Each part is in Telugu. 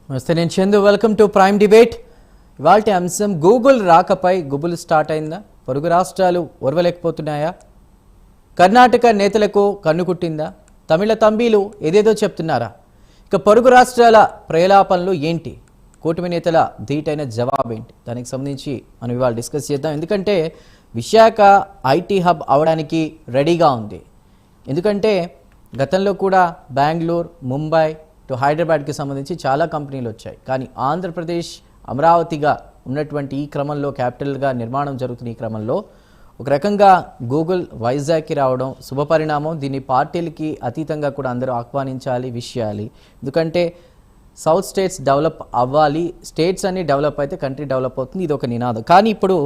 నమస్తే, నేను Chandu. Welcome to prime debate. ఇవాల్టి అంశం గూగుల్ రాకపై గుబులు స్టార్ట్ అయిందా? పొరుగు రాష్ట్రాలు ఓర్వలేకపోతున్నాయా? కర్ణాటక నేతలకు కన్నుకుట్టిందా? తమిళ తంబీలు ఏదేదో చెప్తున్నారా? ఇక పొరుగు రాష్ట్రాల ప్రలాపనలు ఏంటి? కూటమి నేతల ధీటైన జవాబేంటి? దానికి సంబంధించి మనం ఇవాళ డిస్కస్ చేద్దాం. ఎందుకంటే విశాఖ ఐటీ హబ్ అవడానికి రెడీగా ఉంది. ఎందుకంటే గతంలో కూడా బెంగళూరు, ముంబై టు హైదరాబాద్కి సంబంధించి చాలా కంపెనీలు వచ్చాయి. కానీ ఆంధ్రప్రదేశ్ అమరావతిగా ఉన్నటువంటి ఈ క్రమంలో, క్యాపిటల్గా నిర్మాణం జరుగుతున్న ఈ క్రమంలో ఒక రకంగా గూగుల్ వైజాగ్కి రావడం శుభపరిణామం. దీన్ని పార్టీలకి అతీతంగా కూడా అందరూ ఆహ్వానించాలి, విష్ చేయాలి. ఎందుకంటే సౌత్ స్టేట్స్ డెవలప్ అవ్వాలి, స్టేట్స్ అన్ని డెవలప్ అయితే కంట్రీ డెవలప్ అవుతుంది. ఇది ఒక నినాదం. కానీ ఇప్పుడు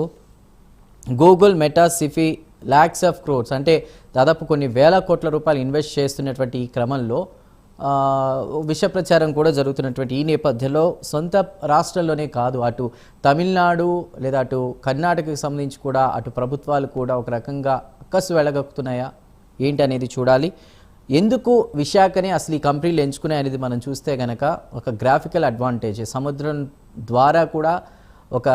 Google, meta, Sify lakhs of crores అంటే దాదాపు కొన్ని వేల కోట్ల రూపాయలు ఇన్వెస్ట్ చేస్తున్నటువంటి ఈ క్రమంలో విష ప్రచారం కూడా జరుగుతున్నటువంటి ఈ నేపథ్యంలో సొంత రాష్ట్రాల్లోనే కాదు, అటు తమిళనాడు లేదా అటు కర్ణాటకకు సంబంధించి కూడా అటు ప్రభుత్వాలు కూడా ఒక రకంగా అక్కసు వెళ్ళగక్కుతున్నాయా ఏంటి అనేది చూడాలి. ఎందుకు విశాఖని అసలు ఈ కంపెనీలు ఎంచుకున్నాయి అనేది మనం చూస్తే కనుక ఒక గ్రాఫికల్ అడ్వాంటేజ్. సముద్రం ద్వారా కూడా ఒక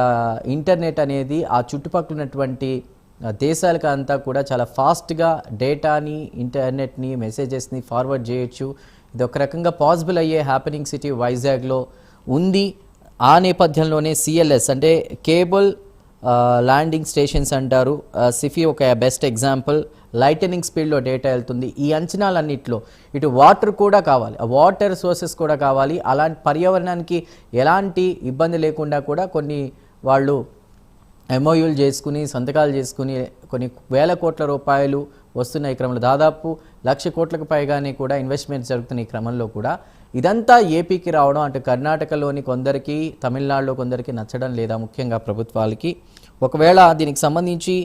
ఇంటర్నెట్ అనేది ఆ చుట్టుపక్కల ఉన్నటువంటి దేశాలకు అంతా కూడా చాలా ఫాస్ట్గా డేటాని, ఇంటర్నెట్ని, మెసేజెస్ని ఫార్వర్డ్ చేయొచ్చు. ఇది ఒక రకంగా పాసిబుల్ అయ్యే హ్యాపెనింగ్ సిటీ వైజాగ్లో ఉంది. ఆ నేపథ్యంలోనే సిఎల్ఎస్ అంటే కేబుల్ ల్యాండింగ్ స్టేషన్స్ అంటారు. సిఫీ ఒక బెస్ట్ ఎగ్జాంపుల్. లైటనింగ్ స్పీడ్లో డేటా వెళ్తుంది. ఈ అంచనాలన్నింటిలో ఇటు వాటర్ కూడా కావాలి, ఆ వాటర్ సోర్సెస్ కూడా కావాలి. అలాంటి పర్యావరణానికి ఎలాంటి ఇబ్బంది లేకుండా కూడా కొన్ని వాళ్ళు ఎంఓయూలు చేసుకుని, సంతకాలు చేసుకుని కొన్ని వేల కోట్ల రూపాయలు వస్తున్న ఈ క్రమంలో దాదాపు 1,00,000 కోట్లకు పైగానే కూడా ఇన్వెస్ట్మెంట్స్ జరుగుతున్న ఈ క్రమంలో కూడా ఇదంతా ఏపీకి రావడం అటు కర్ణాటకలోని కొందరికి, తమిళనాడులో కొందరికి నచ్చడం లేదా ముఖ్యంగా ప్రభుత్వాలకి. ఒకవేళ దీనికి సంబంధించి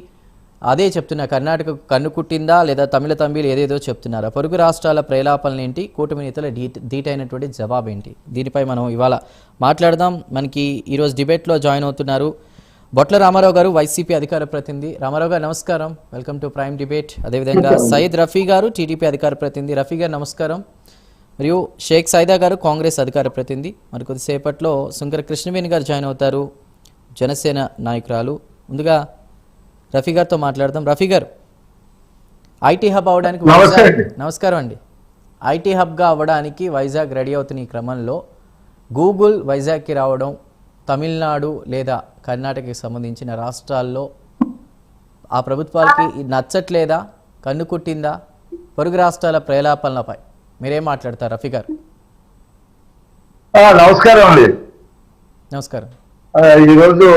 అదే చెప్తున్నా, కర్ణాటకకు కన్ను కుట్టిందా లేదా తమిళ తంబీలు ఏదేదో చెప్తున్నారా? పొరుగు రాష్ట్రాల ప్రలాపనలు ఏంటి? కూటమి నేతల ధీటైనటువంటి జవాబు ఏంటి? దీనిపై మనం ఇవాళ మాట్లాడదాం. మనకి ఈరోజు డిబేట్లో జాయిన్ అవుతున్నారు బొట్ల రామారావు గారు, వైసీపీ అధికార ప్రతినిధి. రామారావు గారు నమస్కారం, వెల్కమ్ టు ప్రైమ్ డిబేట్. అదేవిధంగా సయ్యద్ రఫీ గారు, టీడీపీ అధికార ప్రతినిధి. రఫీ గారు నమస్కారం. మరియు షేక్ సైదా గారు, కాంగ్రెస్ అధికార ప్రతినిధి. మరి కొద్దిసేపట్లో శంకర కృష్ణవేణి గారు జాయిన్ అవుతారు, జనసేన నాయకురాలు. ముందుగా రఫీ గారితో మాట్లాడదాం. రఫీ గారు, ఐటీ హబ్ అవ్వడానికి నమస్కారం అండి. ఐటీ హబ్గా అవ్వడానికి వైజాగ్ రెడీ అవుతున్న ఈ క్రమంలో గూగుల్ వైజాగ్కి రావడం తమిళనాడు లేదా కర్ణాటకకి సంబంధించిన రాష్ట్రాల్లో ఆ ప్రభుత్వాలకి నచ్చట్లేదా? కన్ను కుట్టిందా? పొరుగు రాష్ట్రాల ప్రలాపనలపై మీరేం మాట్లాడతారు రఫీ గారు? నమస్కారం అండి. నమస్కారం. ఈరోజు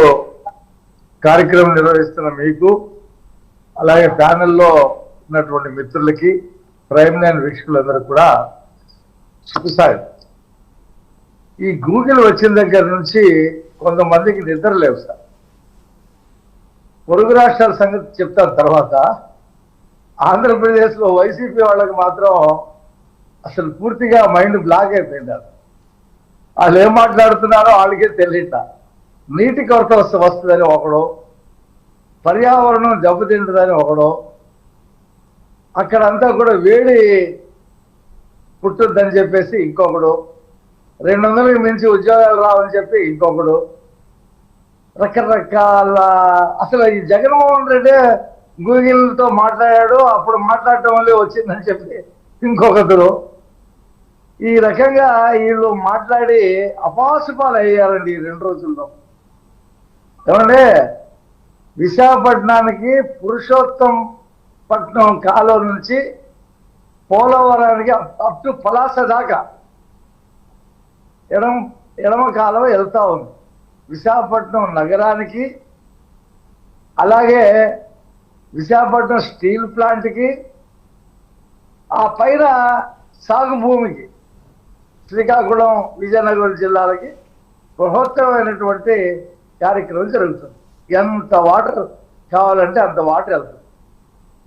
కార్యక్రమం నిర్వహిస్తున్న మీకు, అలాగే ప్యానెల్లో ఉన్నటువంటి మిత్రులకి, ప్రైమ్ లైన్ వీక్షకులందరూ కూడా శుభసాయం. ఈ గూగుల్ వచ్చిన దగ్గర నుంచి కొంతమందికి నిద్ర లేవు సార్. పొరుగు రాష్ట్రాల సంగతి చెప్తాను తర్వాత. ఆంధ్రప్రదేశ్లో వైసీపీ వాళ్ళకి మాత్రం అసలు పూర్తిగా మైండ్ బ్లాక్ అయిపోయింది. వాళ్ళు ఏం మాట్లాడుతున్నారో వాళ్ళకే తెలియట. నీటి కొరత వస్తుందని ఒకడు, పర్యావరణం దెబ్బతింటుందని ఒకడు, అక్కడంతా కూడా వేడి పుట్టుద్దని చెప్పేసి ఇంకొకడు, 200కి మించి ఉద్యోగాలు రావని చెప్పి ఇంకొకడు, రకరకాల. అసలు ఈ జగన్మోహన్ రెడ్డి గూగుల్తో మాట్లాడాడు, అప్పుడు మాట్లాడటం వల్లే వచ్చిందని చెప్పి ఇంకొకరు. ఈ రకంగా వీళ్ళు మాట్లాడి అపాసుపాలు అయ్యారండి ఈ 2 రోజుల్లో. ఏమంటే విశాఖపట్నానికి పురుషోత్తంపట్నం కాలువ నుంచి పోలవరానికి అప్ టు పలాస దాకా ఎడమ కాలువ వెళ్తా ఉంది. విశాఖపట్నం నగరానికి, అలాగే విశాఖపట్నం స్టీల్ ప్లాంట్కి, ఆ పైన సాగు భూమికి, శ్రీకాకుళం, విజయనగరం జిల్లాలకి బృహత్తమైనటువంటి కార్యక్రమం జరుగుతుంది. ఎంత వాటర్ కావాలంటే అంత వాటర్ వెళ్తుంది.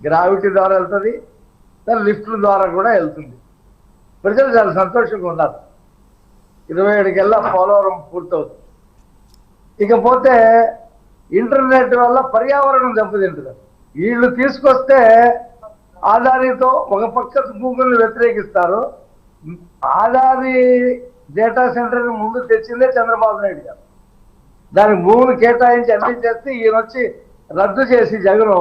గ్రావిటీ ద్వారా వెళ్తుంది, దాని లిఫ్ట్ల ద్వారా కూడా వెళ్తుంది. ప్రజలు చాలా సంతోషంగా ఉన్నారు. 27 పోలవరం పూర్తవుతుంది. ఇకపోతే ఇంటర్నెట్ వల్ల పర్యావరణం దెబ్బతింటుంది. వీళ్ళు తీసుకొస్తే ఆదానితో ఒక పక్క గూగుల్ని వ్యతిరేకిస్తారు, ఆదాని డేటా సెంటర్ని ముందు తెచ్చిందే చంద్రబాబు నాయుడు గారు. దానికి భూమిని కేటాయించి అన్ని చేస్తే ఈయన వచ్చి రద్దు చేసి జగను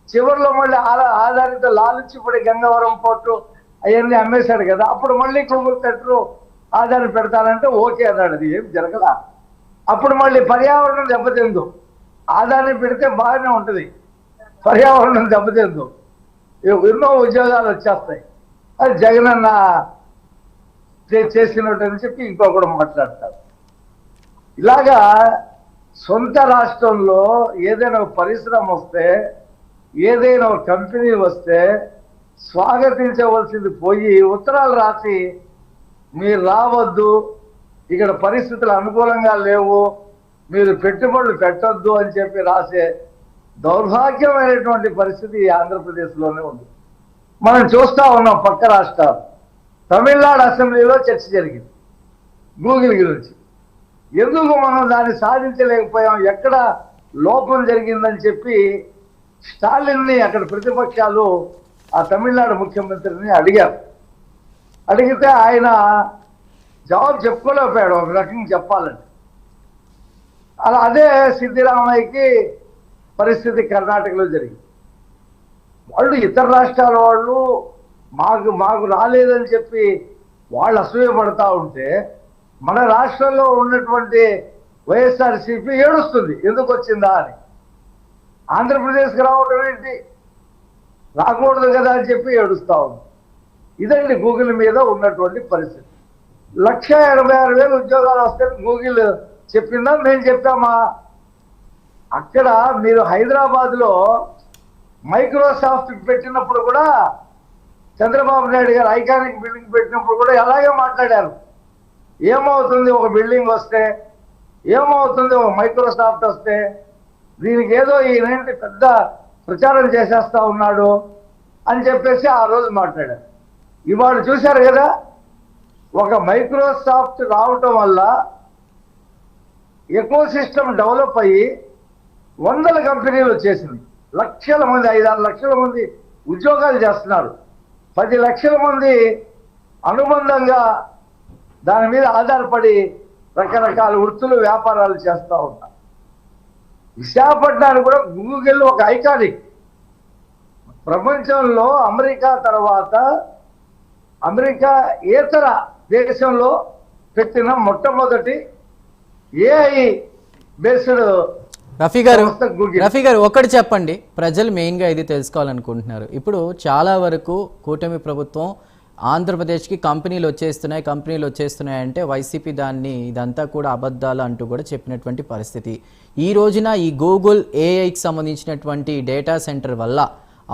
చివరిలో మళ్ళీ ఆధారిత లాలుచిపడి గంగవరం పోర్టు అవన్నీ అమ్మేశాడు కదా. అప్పుడు మళ్ళీ గూగుల్ సెంటర్ ఆధారం పెడతానంటే ఓకే అన్నాడు. అది ఏం జరగదా. అప్పుడు మళ్ళీ పర్యావరణం దెబ్బతిందు. ఆధారం పెడితే బాగానే ఉంటుంది, పర్యావరణం దెబ్బతిందు, ఎన్నో ఉద్యోగాలు వచ్చేస్తాయి. అది జగనన్న చేసినట్టు అని చెప్పి ఇంకొకడు మాట్లాడతారు. ఇలాగా సొంత రాష్ట్రంలో ఏదైనా ఒక పరిశ్రమ వస్తే, ఏదైనా ఒక కంపెనీ వస్తే స్వాగతించవలసింది పోయి ఉత్తరాలు రాసి మీరు రావద్దు, ఇక్కడ పరిస్థితులు అనుకూలంగా లేవు, మీరు పెట్టుబడులు పెట్టొద్దు అని చెప్పి రాసే దౌర్భాగ్యమైనటువంటి పరిస్థితి ఆంధ్రప్రదేశ్లోనే ఉంది. మనం చూస్తూ ఉన్నాం పక్క రాష్ట్రాలు. తమిళనాడు అసెంబ్లీలో చర్చ జరిగింది గూగుల్ గురించి. ఎందుకు మనం దాన్ని సాధించలేకపోయాం, ఎక్కడ లోపం జరిగిందని చెప్పి స్టాలిన్ని అక్కడ ప్రతిపక్షాలు ఆ తమిళనాడు ముఖ్యమంత్రిని అడిగారు. అడిగితే ఆయన జవాబు చెప్పుకోలేకపోయాడు ఒక రకంగా చెప్పాలంటే. అదే సిద్ధిరామయ్యకి పరిస్థితి కర్ణాటకలో జరిగింది. వాళ్ళు ఇతర రాష్ట్రాల వాళ్ళు మాకు రాలేదని చెప్పి వాళ్ళు అసూయపడతా ఉంటే, మన రాష్ట్రంలో ఉన్నటువంటి వైఎస్ఆర్సీపీ ఏడుస్తుంది ఎందుకు వచ్చిందా అని. ఆంధ్రప్రదేశ్కి రావడం ఏంటి, రాకూడదు కదా అని చెప్పి ఏడుస్తూ ఉంది. ఇదండి గూగుల్ మీద ఉన్నటువంటి పరిస్థితి. 1,86,000 ఉద్యోగాలు వస్తాయని గూగుల్ చెప్పిందా, మేము చెప్పామా? అక్కడ మీరు హైదరాబాద్లో మైక్రోసాఫ్ట్ పెట్టినప్పుడు కూడా చంద్రబాబు నాయుడు గారు ఐకానిక్ బిల్డింగ్ పెట్టినప్పుడు కూడా అలాగే మాట్లాడారు. ఏమవుతుంది ఒక బిల్డింగ్ వస్తే, ఏమవుతుంది ఒక మైక్రోసాఫ్ట్ వస్తే, దీనికి ఏదో ఈయనేంటి పెద్ద ప్రచారం చేసేస్తా ఉన్నాడు అని చెప్పేసి ఆ రోజు మాట్లాడారు. ఇవాళ చూశారు కదా, ఒక మైక్రోసాఫ్ట్ రావటం వల్ల ఎకో సిస్టమ్ డెవలప్ అయ్యి 100 కంపెనీలు వచ్చేసింది. లక్షల మంది, 5-6 లక్షల మంది ఉద్యోగాలు చేస్తున్నారు. 10 లక్షల మంది అనుబంధంగా దాని మీద ఆధారపడి రకరకాల వృత్తులు వ్యాపారాలు చేస్తూ ఉన్నారు. విశాఖపట్నానికి కూడా గూగుల్ ఒక ఐకానిక్. ప్రపంచంలో అమెరికా తర్వాత అమెరికా ఏతర దేశంలో పెట్టిన మొట్టమొదటి ఏఐ బేస్డ్ రఫీ గారు ఒకటి చెప్పండి, ప్రజలు మెయిన్గా ఇది తెలుసుకోవాలనుకుంటున్నారు. ఇప్పుడు చాలా వరకు కూటమి ప్రభుత్వం ఆంధ్రప్రదేశ్కి కంపెనీలు వచ్చేస్తున్నాయి అంటే వైసీపీ దాన్ని ఇదంతా కూడా అబద్ధాలు అంటూ కూడా చెప్పినటువంటి పరిస్థితి. ఈ రోజున ఈ గూగుల్ ఏఐకి సంబంధించినటువంటి డేటా సెంటర్ వల్ల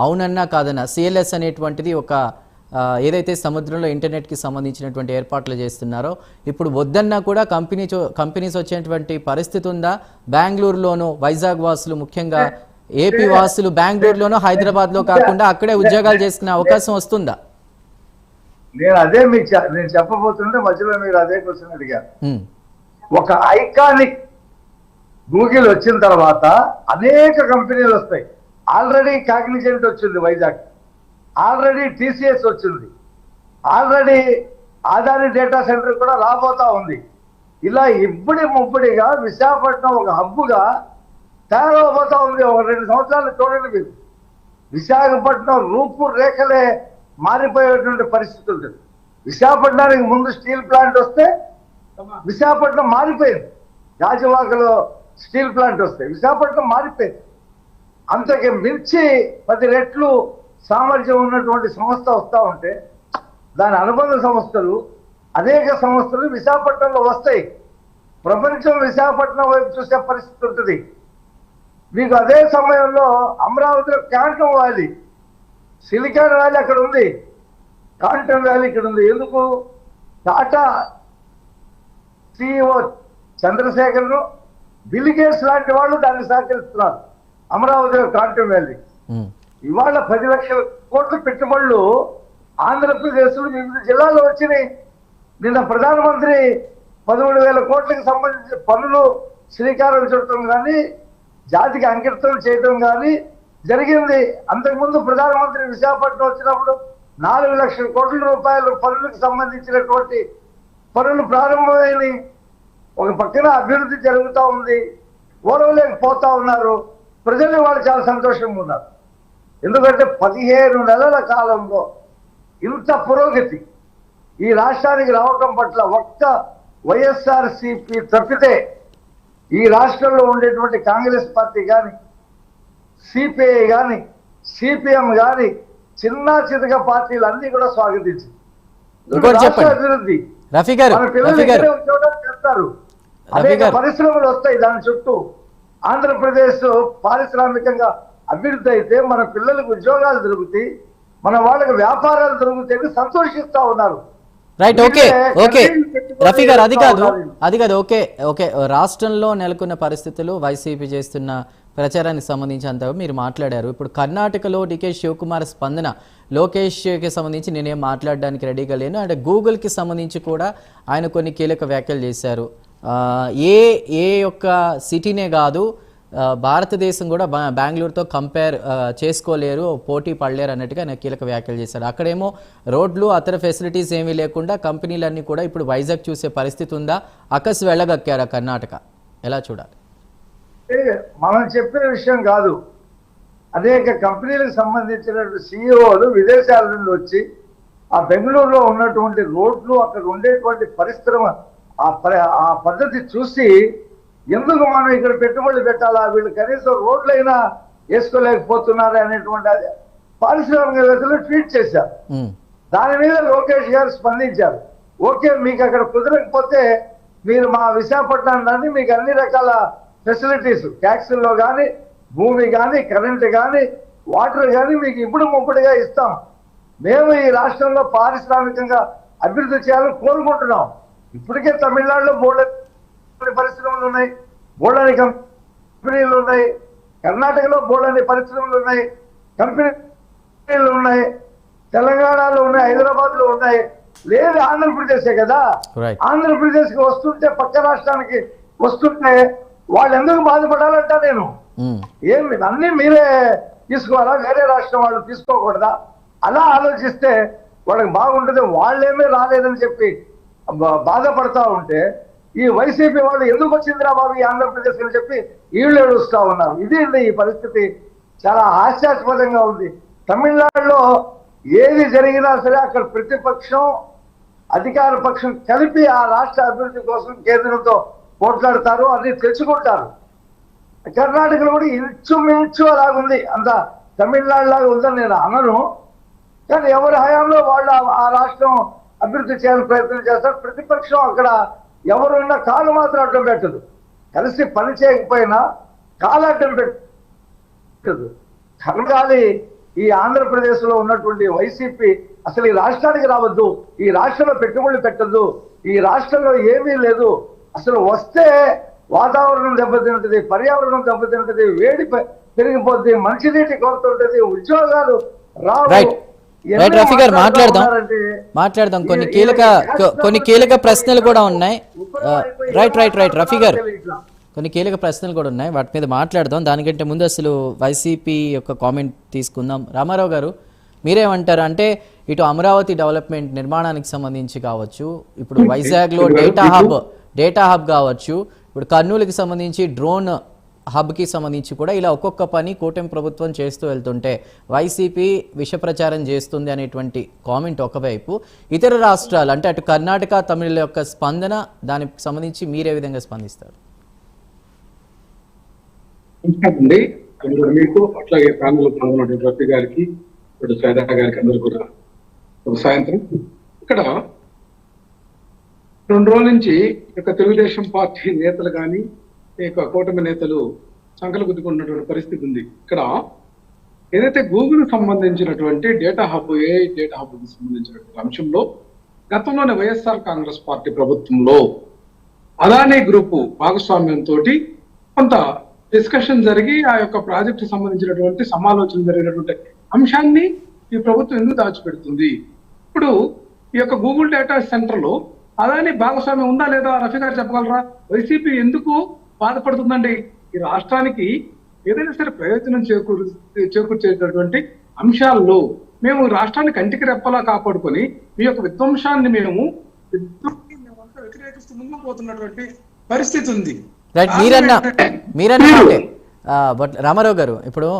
అవునన్నా కాదన్నా సిఎల్ఎస్ అనేటువంటిది ఒక ఏదైతే సముద్రంలో ఇంటర్నెట్కి సంబంధించినటువంటి ఏర్పాట్లు చేస్తున్నారో ఇప్పుడు వద్దన్నా కూడా కంపెనీస్ వచ్చేటువంటి పరిస్థితి ఉందా? బెంగళూరులోనూ వైజాగ్ వాసులు, ముఖ్యంగా ఏపీ వాసులు బెంగళూరులోనూ హైదరాబాద్లో కాకుండా అక్కడే ఉద్యోగాలు చేసుకునే అవకాశం వస్తుందా? నేను చెప్పబోతుంటే మధ్యలో మీరు అదే క్వశ్చన్ అడిగారు. ఒక ఐకానిక్ గూగుల్ వచ్చిన తర్వాత అనేక కంపెనీలు వస్తాయి. ఆల్రెడీ కాగ్నిజెంట్ వచ్చింది వైజాగ్, ఆల్రెడీ టీసీఎస్ వచ్చింది, ఆల్రెడీ ఆదాని డేటా సెంటర్ కూడా రాబోతా ఉంది. ఇలా ముబ్బడిగా విశాఖపట్నం ఒక హబ్బుగా తయారవబోతా ఉంది. ఒక 2 సంవత్సరాలు చూడండి మీరు, విశాఖపట్నం రూపురేఖలే మారిపోయేటువంటి పరిస్థితి ఉంటుంది. విశాఖపట్నానికి ముందు స్టీల్ ప్లాంట్ వస్తే విశాఖపట్నం మారిపోయింది. గాజువాకలో స్టీల్ ప్లాంట్ వస్తే విశాఖపట్నం మారిపోయింది. అంతకి మించి 10 రెట్లు సామర్థ్యం ఉన్నటువంటి సంస్థ వస్తూ ఉంటే దాని అనుబంధ సంస్థలు, అనేక సంస్థలు విశాఖపట్నంలో వస్తాయి. ప్రపంచం విశాఖపట్నం వైపు చూసే పరిస్థితి ఉంటుంది. మీకు అదే సమయంలో అమరావతిలో క్వాంటమ్ వ్యాలీ, సిలికాన్ వ్యాలీ అక్కడ ఉంది, క్వాంటమ్ వ్యాలీ ఇక్కడ ఉంది. ఎందుకు? టాటా CEO చంద్రశేఖర్ను, బిల్ గేట్స్ లాంటి వాళ్ళు దాన్ని సహకరిస్తున్నారు. అమరావతిలో క్వాంటమ్ వ్యాలీ ఇవాళ 10 లక్షల కోట్ల పెట్టుబడులు ఆంధ్రప్రదేశ్లో వివిధ జిల్లాల్లో వచ్చినాయి. నిన్న ప్రధానమంత్రి 13,000 కోట్లకు సంబంధించిన పనులు శ్రీకారం చుట్టడం కానీ, జాతికి అంకితం చేయడం కానీ జరిగింది. అంతకుముందు ప్రధానమంత్రి విశాఖపట్నం వచ్చినప్పుడు 4 లక్షల కోట్ల రూపాయల పనులకు సంబంధించినటువంటి పనులు ప్రారంభమైనవి, ఒక పక్కన అభివృద్ధి జరుగుతూ ఉంది, ఓడవలేకపోతా ఉన్నారు. ప్రజలు వాళ్ళు చాలా సంతోషంగా ఉన్నారు. ఎందుకంటే 15 నెలల కాలంలో ఇంత పురోగతి ఈ రాష్ట్రానికి రావటం పట్ల ఒక్క వైఎస్ఆర్సీపీ తప్పితే ఈ రాష్ట్రంలో ఉండేటువంటి కాంగ్రెస్ పార్టీ కానీ, సిపిఐ కానీ, సిపిఎం కానీ, చిన్న చితక పార్టీలు అన్ని కూడా స్వాగతించింది. అభివృద్ధి రఫీ గారు, మన పిల్లలు ఇక్కడే ఉద్యోగాలు చేస్తారు, అనేక పరిశ్రమలు వస్తాయి దాని చుట్టూ. ఆంధ్రప్రదేశ్ పారిశ్రామికంగా అభివృద్ధి అయితే మన పిల్లలకు ఉద్యోగాలు దొరుకుతాయి, మన వాళ్ళకి వ్యాపారాలు దొరుకుతాయి, సంతోషిస్తా ఉన్నారు. రైట్, ఓకే ఓకే రఫీ గారు, అది కాదు ఓకే ఓకే రాష్ట్రంలో నెలకొన్న పరిస్థితులు, వైసీపీ చేస్తున్న ప్రచారానికి సంబంధించి మీరు మాట్లాడారు. ఇప్పుడు కర్ణాటకలో డికే శివకుమార్ స్పందన, లోకేష్కి సంబంధించి నేనేం మాట్లాడడానికి రెడీగా లేను. అండ్ గూగుల్కి సంబంధించి కూడా ఆయన కొన్ని కీలక వ్యాఖ్యలు చేశారు. ఏ యొక్క సిటీనే కాదు, భారతదేశం కూడా బెంగళూరుతో కంపేర్ చేసుకోలేరు, పోటీ పడలేరు అన్నట్టుగా ఆయన కీలక వ్యాఖ్యలు చేశారు. అక్కడేమో రోడ్లు, అతర ఫెసిలిటీస్ ఏమీ లేకుండా కంపెనీలన్నీ కూడా ఇప్పుడు వైజాగ్ చూసే పరిస్థితి ఉందా? అకస్ వెళ్ళగక్కారా కర్ణాటక? ఎలా చూడాలి? మనం చెప్పిన విషయం కాదు. అనేక కంపెనీలకు సంబంధించిన సిఇఓలు విదేశాల నుండి వచ్చి ఆ బెంగళూరులో ఉన్నటువంటి రోడ్లు, అక్కడ ఉండేటువంటి పరిశ్రమ, ఆ పద్ధతి చూసి ఎందుకు మనం ఇక్కడ పెట్టుబడులు పెట్టాలా, వీళ్ళు కనీసం రోడ్లైనా వేసుకోలేకపోతున్నారు అనేటువంటి పారిశ్రామికవేత్తలు ట్వీట్ చేశారు. దాని మీద లోకేష్ గారు స్పందించారు. ఓకే, మీకు అక్కడ కుదరకపోతే మీరు మా విశాఖపట్నాన్ని మీకు అన్ని రకాల ఫెసిలిటీస్, ట్యాక్సుల్లో కానీ, భూమి కానీ, కరెంటు కానీ, వాటర్ కానీ మీకు ఇప్పుడు ముప్పుడుగా ఇస్తాం. మేము ఈ రాష్ట్రంలో పారిశ్రామికంగా అభివృద్ధి చేయాలని కోరుకుంటున్నాం. ఇప్పటికే తమిళనాడులో బోల్డని పరిశ్రమలు ఉన్నాయి, బోల్డని కంపెనీలు ఉన్నాయి, కర్ణాటకలో బోల్డని పరిశ్రమలు ఉన్నాయి, కంపెనీలు ఉన్నాయి, తెలంగాణలో ఉన్నాయి, హైదరాబాద్లో ఉన్నాయి. లేదు ఆంధ్రప్రదేశే కదా. ఆంధ్రప్రదేశ్కి వస్తుంటే, పక్క రాష్ట్రానికి వస్తుంటే వాళ్ళు ఎందుకు బాధపడాలంట? నేను ఏమి అన్నీ మీరే తీసుకోవాలా, వేరే రాష్ట్రం వాళ్ళు తీసుకోకూడదా? అలా ఆలోచిస్తే వాళ్ళకి బాగుంటుంది. వాళ్ళేమీ రాలేదని చెప్పి బాధపడతా ఉంటే ఈ వైసీపీ వాళ్ళు ఎందుకు వచ్చిందిరా బాబు ఈ ఆంధ్రప్రదేశ్ అని చెప్పి వీళ్ళు ఏడుస్తూ ఉన్నారు. ఇది ఈ పరిస్థితి చాలా హాస్యాస్పదంగా ఉంది. తమిళనాడులో ఏది జరిగినా సరే అక్కడ ప్రతిపక్షం, అధికార పక్షం కలిపి ఆ రాష్ట్ర అభివృద్ధి కోసం కేంద్రంతో పోట్లాడతారు, అది తెచ్చుకుంటారు. కర్ణాటకలో కూడా ఇంచుమించు అలాగుంది, అంత తమిళనాడు లాగా ఉందని నేను అనను. కానీ ఎవరి హయాంలో వాళ్ళు ఆ రాష్ట్రం అభివృద్ధి చేయాలని ప్రయత్నం చేస్తారు. ప్రతిపక్షం అక్కడ ఎవరున్నా కాలు మాత్రం అడ్డం పెట్టదు, కలిసి పని చేయకపోయినా కాలు అడ్డం పెట్టదు. కర్ణాలి ఈ ఆంధ్రప్రదేశ్లో ఉన్నటువంటి వైసీపీ అసలు ఈ రాష్ట్రానికి రావద్దు, ఈ రాష్ట్రంలో పెట్టుబడులు పెట్టద్దు, ఈ రాష్ట్రంలో ఏమీ లేదు, అసలు వస్తే వాతావరణం దెబ్బతింటుంది, పర్యావరణం దెబ్బతింటుంది, వేడి పెరిగిపోద్ది, మంచినీటి కొరత ఉంటుంది, ఉద్యోగాలు రావు. రఫీ గారు మాట్లాడదాం కొన్ని కీలక ప్రశ్నలు కూడా ఉన్నాయి. రైట్ రఫీ గారు, కొన్ని కీలక ప్రశ్నలు కూడా ఉన్నాయి, వాటి మీద మాట్లాడదాం. దానికంటే ముందు అసలు వైసీపీ యొక్క కామెంట్ తీసుకుందాం. రామారావు గారు, మీరేమంటారు? అంటే ఇటు అమరావతి డెవలప్మెంట్ నిర్మాణానికి సంబంధించి కావచ్చు, ఇప్పుడు వైజాగ్లో డేటా హబ్ కావచ్చు, ఇప్పుడు కర్నూలుకి సంబంధించి డ్రోన్ హబ్కి సంబంధించి కూడా ఇలా ఒక్కొక్క పని కూటమి ప్రభుత్వం చేస్తూ వెళ్తుంటే వైసీపీ విష ప్రచారం చేస్తుంది అనేటువంటి కామెంట్ ఒకవైపు, ఇతర రాష్ట్రాలు అంటే అటు కర్ణాటక, తమిళ యొక్క స్పందన, దానికి సంబంధించి మీరే విధంగా స్పందిస్తారు? మీకు అట్లాగే ప్రాంతంలో పాల్గొన్న రఫీ గారికి, సైదా గారికి అందరూ కూడా సాయంత్రం. ఇక్కడ 2 రోజుల నుంచి తెలుగుదేశం పార్టీ నేతలు కానీ, కూటమి నేతలు సంకలు గుద్దుకున్నటువంటి పరిస్థితి ఉంది. ఇక్కడ ఏదైతే గూగుల్ సంబంధించినటువంటి data hub, AI data hub కి సంబంధించినటువంటి అంశంలో గతంలోనే వైఎస్ఆర్ కాంగ్రెస్ పార్టీ ప్రభుత్వంలో అదానీ గ్రూపు భాగస్వామ్యంతో కొంత డిస్కషన్ జరిగి ఆ యొక్క ప్రాజెక్టు సంబంధించినటువంటి సమాలోచన జరిగినటువంటి అంశాన్ని ఈ ప్రభుత్వం ఎందుకు దాచిపెడుతుంది? ఇప్పుడు ఈ యొక్క గూగుల్ డేటా సెంటర్ లో అదానీ భాగస్వామ్యం ఉందా లేదా రఫీ గారు చెప్పగలరా? వైసీపీ ఎందుకు బాధపడుతుందండి? ఈ రాష్ట్రానికి ఏదైనా సరే ప్రయోజనం చేకూర్చేటటువంటి అంశాల్లో మేము రాష్ట్రాన్ని కంటికి రెప్పలా కాపాడుకొని మీ యొక్క విధ్వంసాన్ని మేము ముందుకు పోతున్నటువంటి పరిస్థితి ఉంది. రైట్, మీరన్న బట్ రామారావు గారు, ఇప్పుడు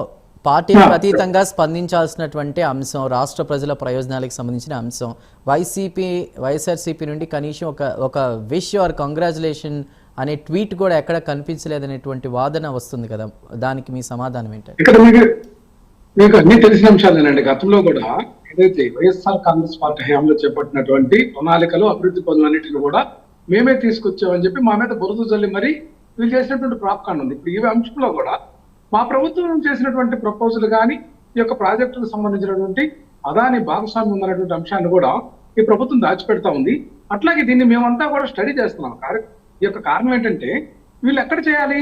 పార్టీలకు అతీతంగా స్పందించాల్సినటువంటి అంశం, రాష్ట్ర ప్రజల ప్రయోజనాలకు సంబంధించిన అంశం, వైఎస్ఆర్సీపీ నుండి కనీసం ఒక విష్ ఆర్ కంగ్రాచులేషన్ అనే ట్వీట్ కూడా ఎక్కడ కనిపించలేదనేటువంటి వాదన వస్తుంది కదా, దానికి మీ సమాధానం ఏంటంటే? ఇక్కడ మీకు అన్ని తెలిసిన అంశాలేనండి. గతంలో కూడా ఏదైతే వైఎస్ఆర్ కాంగ్రెస్ పార్టీ హయాంలో చేపట్టినటువంటి ప్రణాళికలు, అభివృద్ధి పనులన్నింటినీ కూడా మేమే తీసుకొచ్చామని చెప్పి మా మీద బురద జల్లి మరి వీళ్ళు చేసినటువంటి ప్రాప్కాండ ఉంది. ఇప్పుడు ఈ అంశంలో కూడా మా ప్రభుత్వం చేసినటువంటి ప్రపోజల్ కానీ ఈ యొక్క ప్రాజెక్టుకు సంబంధించినటువంటి అదాని భాగస్వామ్యం ఉన్నటువంటి అంశాన్ని కూడా ఈ ప్రభుత్వం దాచిపెడతా ఉంది. అట్లాగే దీన్ని మేమంతా కూడా స్టడీ చేస్తున్నాం. ఈ యొక్క కారణం ఏంటంటే వీళ్ళు ఎక్కడ చేయాలి?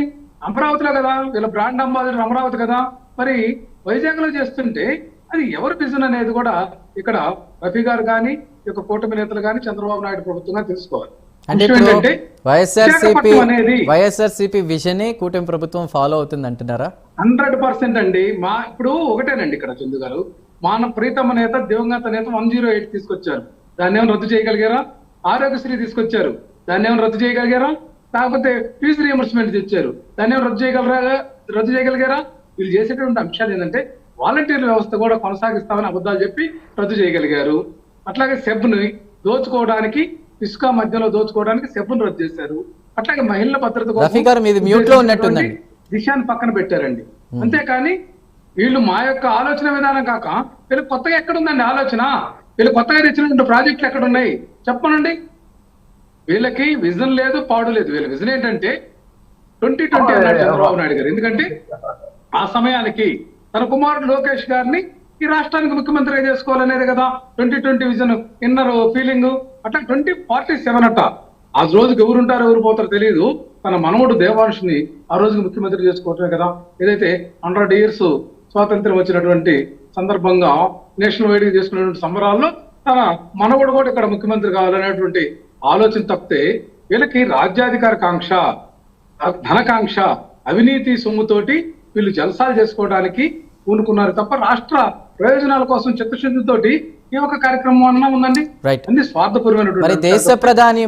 అమరావతిలో కదా, వీళ్ళ బ్రాండ్ అంబాసిడర్ అమరావతి కదా, మరి వైజాగ్ లో చేస్తుంటే అది ఎవరి విజన్ అనేది కూడా ఇక్కడ రఫీ గారు కానీ ఈ యొక్క కూటమి నేతలు కానీ చంద్రబాబు నాయుడు ప్రభుత్వంగా తెలుసుకోవాలి. అంటే వైఎస్ఆర్సీపీ విజనే కూటమి ప్రభుత్వం ఫాలో అవుతుంది అంటున్నారా? 100% అండి. ఇప్పుడు ఒకటేనండి ఇక్కడ చందు గారు, మన ప్రీతమ నేత దివంగత నేత 108 తీసుకొచ్చారు, దాన్ని ఏమైనా రద్దు చేయగలిగారా? ఆరోగ్యశ్రీ తీసుకొచ్చారు, దాన్ని ఏమైనా రద్దు చేయగలిగారా? లేకపోతే ఫీజు రియంబర్స్మెంట్ తెచ్చారు, దాన్ని ఏమైనా రద్దు చేయగలిగారా? వీళ్ళు చేసేటువంటి అంశాలు ఏంటంటే వాలంటీర్ల వ్యవస్థ కూడా కొనసాగిస్తామని అబద్ధాలు చెప్పి రద్దు చేయగలిగారు. అట్లాగే సెబ్ని దోచుకోవడానికి, ఇసుక మధ్యలో దోచుకోవడానికి సెబ్ను రద్దు చేశారు. అట్లాగే మహిళల భద్రత దిశాన్ని పక్కన పెట్టారండి. అంతేకాని వీళ్ళు మా యొక్క ఆలోచన విధానం కాక వీళ్ళు కొత్తగా ఎక్కడుందండి ఆలోచన? వీళ్ళు కొత్తగా తెచ్చినటువంటి ప్రాజెక్టులు ఎక్కడ ఉన్నాయి చెప్పనండి. వీళ్ళకి విజన్ లేదు, పాడు లేదు. వీళ్ళ విజన్ ఏంటంటే 2020 అన్నాడు చంద్రబాబు నాయుడు గారు. ఎందుకంటే ఆ సమయానికి తన కుమారుడు లోకేష్ గారిని ఈ రాష్ట్రానికి ముఖ్యమంత్రిగా చేసుకోవాలనేది కదా 2020 విజన్, ఇన్నర్ ఫీలింగ్. అట్లా 2047 అట్ట. ఆ రోజుకి ఎవరుంటారో ఎవరు పోతారో తెలియదు. తన మనవడు దేవాంశుని ఆ రోజుకి ముఖ్యమంత్రి చేసుకోవటమే కదా. ఏదైతే 100 years స్వాతంత్ర్యం వచ్చినటువంటి సందర్భంగా నేషనల్ వైడ్ గా చేసుకున్నటువంటి సంబరాల్లో తన మనవడు కూడా ఇక్కడ ముఖ్యమంత్రి కావాలనేటువంటి ఆలోచన తప్పితే వీళ్ళకి రాజ్యాధికార కాంక్ష, ధనకాంక్ష, అవినీతి సొమ్ముతోటి వీళ్ళు జలసాలు చేసుకోవడానికి పూనుకున్నారు తప్ప రాష్ట్ర ప్రయోజనాల కోసం చిత్తశుద్ధితోటి ఈ ఒక కార్యక్రమం అన్నా ఉందండి. అన్ని స్వార్థపూర్వమైనటువంటి. దేశ ప్రధాని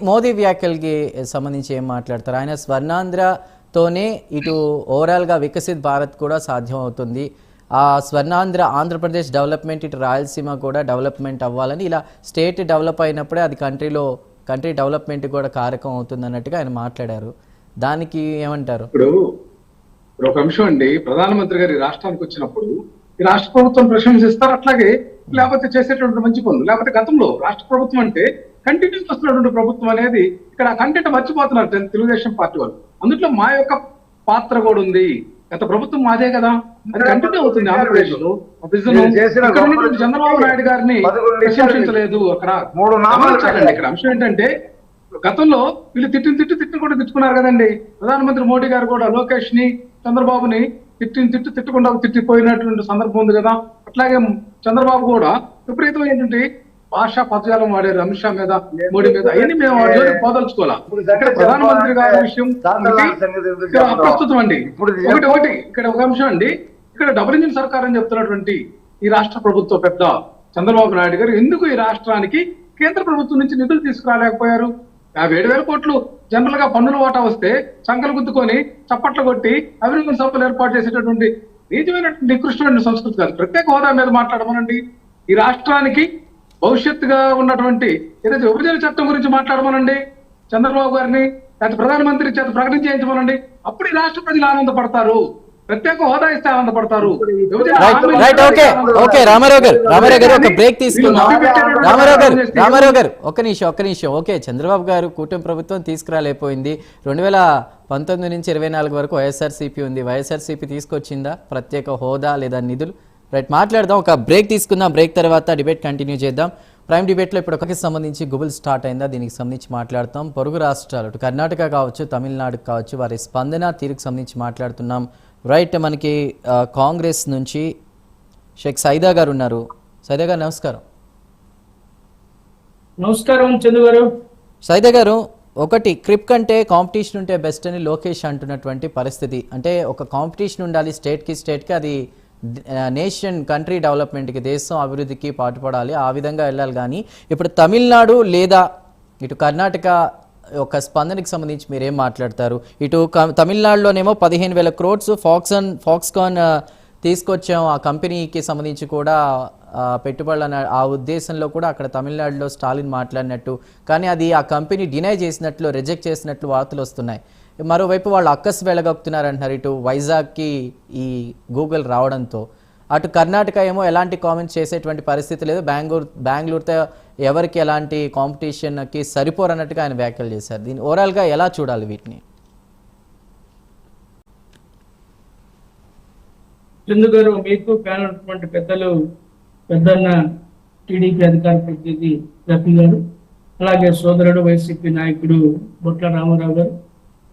మోదీ వ్యాఖ్యలకి సంబంధించి ఏం మాట్లాడతారు? ఆయన స్వర్ణాంధ్రతోనే ఇటు ఓవరాల్ గా వికసిత్ భారత్ కూడా సాధ్యం అవుతుంది, ఆ స్వర్ణాంధ్ర ఆంధ్రప్రదేశ్ డెవలప్మెంట్, ఇటు రాయలసీమ కూడా డెవలప్మెంట్ అవ్వాలని, ఇలా స్టేట్ డెవలప్ అయినప్పుడే అది కంట్రీ డెవలప్మెంట్ కూడా కారకం అవుతుంది అన్నట్టుగా ఆయన మాట్లాడారు. దానికి ఏమంటారు? ఇప్పుడు ఒక అంశం అండి, ప్రధానమంత్రి గారు ఈ రాష్ట్రానికి వచ్చినప్పుడు ఈ రాష్ట్ర ప్రభుత్వం ప్రశంసిస్తారు. అట్లాగే లేకపోతే చేసేటువంటి మంచి పనులు, లేకపోతే గతంలో రాష్ట్ర ప్రభుత్వం అంటే కంటిన్యూస్ వస్తున్నటువంటి ప్రభుత్వం అనేది ఇక్కడ కంటెంట్ మర్చిపోతున్నారు తెలుగుదేశం పార్టీ వాళ్ళు. అందులో మా యొక్క పాత్ర కూడా ఉంది. గత ప్రభుత్వం మాదే కదా, అది కంటిన్యూ అవుతుంది. ఆంధ్రప్రదేశ్ లో చంద్రబాబు నాయుడు గారిని ప్రశంసించలేదు. అక్కడ ఇక్కడ అంశం ఏంటంటే గతంలో వీళ్ళు తిట్టుకుండా తిట్టుకున్నారు కదండి. ప్రధానమంత్రి మోడీ గారు కూడా లోకేష్ ని, చంద్రబాబుని తిట్టకుండా తిట్టిపోయినటువంటి సందర్భం ఉంది కదా. అట్లాగే చంద్రబాబు కూడా విపరీతమైనటువంటి భాషా పదజాలం వాడారు అమిత్ షా మీద, మోడీ మీద. అవన్నీ మేము వాడి జోలికి పోదలుచుకోవాలా. ప్రధానమంత్రి గారి విషయం అప్రస్తుతం అండి. ఒకటి ఇక్కడ ఒక అంశం అండి, ఇక్కడ డబుల్ ఇంజిన్ సర్కార్ అని చెప్తున్నటువంటి ఈ రాష్ట్ర ప్రభుత్వ పెద్ద చంద్రబాబు నాయుడు గారు ఎందుకు ఈ రాష్ట్రానికి కేంద్ర ప్రభుత్వం నుంచి నిధులు తీసుకురాలేకపోయారు? 57,000 కోట్లు జనరల్ గా పన్నుల వాటా వస్తే సంకలు గుద్దుకొని చప్పట్లు కొట్టి అభివృద్ధి సభలు ఏర్పాటు చేసేటటువంటి నిజమైనటువంటి నికృష్టమైన సంస్కృతి కాదు. ప్రత్యేక హోదా మీద మాట్లాడమనండి. ఈ రాష్ట్రానికి భవిష్యత్తుగా ఉన్నటువంటి ఏదైతే విభజన చట్టం గురించి మాట్లాడమనండి చంద్రబాబు గారిని, లేకపోతే ప్రధానమంత్రి చేత ప్రకటించేయించమనండి. అప్పుడు ఈ రాష్ట్ర ప్రజలు ఆనందపడతారు, ప్రత్యేక హోదా ఇస్తే ఆనందపడతారు. రామారావు గారు ఒక బ్రేక్ తీసుకుందాం. రామారావు గారు ఒక్క నిమిషం. ఓకే, చంద్రబాబు గారు కూటమి ప్రభుత్వం తీసుకురాలేకపోయింది. 2019 నుంచి 24 వరకు వైఎస్ఆర్సీపీ ఉంది. వైఎస్ఆర్సీపీ తీసుకొచ్చిందా ప్రత్యేక హోదా లేదా నిధులు? రైట్, మాట్లాడదాం. ఒక బ్రేక్ తీసుకుందాం. బ్రేక్ తర్వాత డిబేట్ కంటిన్యూ చేద్దాం. ప్రైమ్ డిబేట్లో ఇప్పుడు ఒకరికి సంబంధించి గుబుల్ స్టార్ట్ అయిందా, దీనికి సంబంధించి మాట్లాడతాం. పొరుగు రాష్ట్రాలు ఇటు కర్ణాటక కావచ్చు, తమిళనాడు కావచ్చు, వారి స్పందన తీరుకు సంబంధించి మాట్లాడుతున్నాం. రైట్, మనకి కాంగ్రెస్ నుంచి షేక్ సైదా గారు ఉన్నారు. సైదా గారు నమస్కారం. నమస్కారం చందు గారు. సైదా గారు, ఒకటి క్రిప్ కంటే కాంపిటీషన్ ఉంటే బెస్ట్ అని లోకేష్ అంటున్నటువంటి పరిస్థితి. అంటే ఒక కాంపిటీషన్ ఉండాలి స్టేట్కి, అది నేషన్ కంట్రీ డెవలప్మెంట్కి, దేశం అభివృద్ధికి పాటుపడాలి, ఆ విధంగా వెళ్ళాలి. కానీ ఇప్పుడు తమిళనాడు లేదా ఇటు కర్ణాటక ఒక స్పందనకి సంబంధించి మీరేం మాట్లాడతారు? ఇటు తమిళనాడులోనేమో 15,000 crores ఫాక్స్కాన్ తీసుకొచ్చాం, ఆ కంపెనీకి సంబంధించి కూడా పెట్టుబడులు అన్న ఆ ఉద్దేశంలో కూడా అక్కడ తమిళనాడులో స్టాలిన్ మాట్లాడినట్టు, కానీ అది ఆ కంపెనీ డినై చేసినట్లు, రిజెక్ట్ చేసినట్లు వార్తలు వస్తున్నాయి. మరోవైపు వాళ్ళు అక్కసు వెళ్ళగొక్కుతున్నారంటున్నారు ఇటు వైజాగ్కి ఈ గూగుల్ రావడంతో. అటు కర్ణాటక ఏమో ఎలాంటి కామెంట్స్ చేసేటువంటి పరిస్థితి లేదు, బెంగళూరుతో ఎవరికి ఎలాంటి కాంపిటీషన్కి సరిపోరన్నట్టుగా ఆయన వ్యాఖ్యలు చేశారు. దీన్ని ఓవరాల్గా ఎలా చూడాలి వీటిని? చందు గారు, మీకు ప్యానల్ ఉన్నటువంటి పెద్దన్న టీడీపీ అధికార ప్రతినిధి రఫీ గారు, అలాగే సోదరుడు వైసీపీ నాయకుడు బొట్ల రామారావు గారు,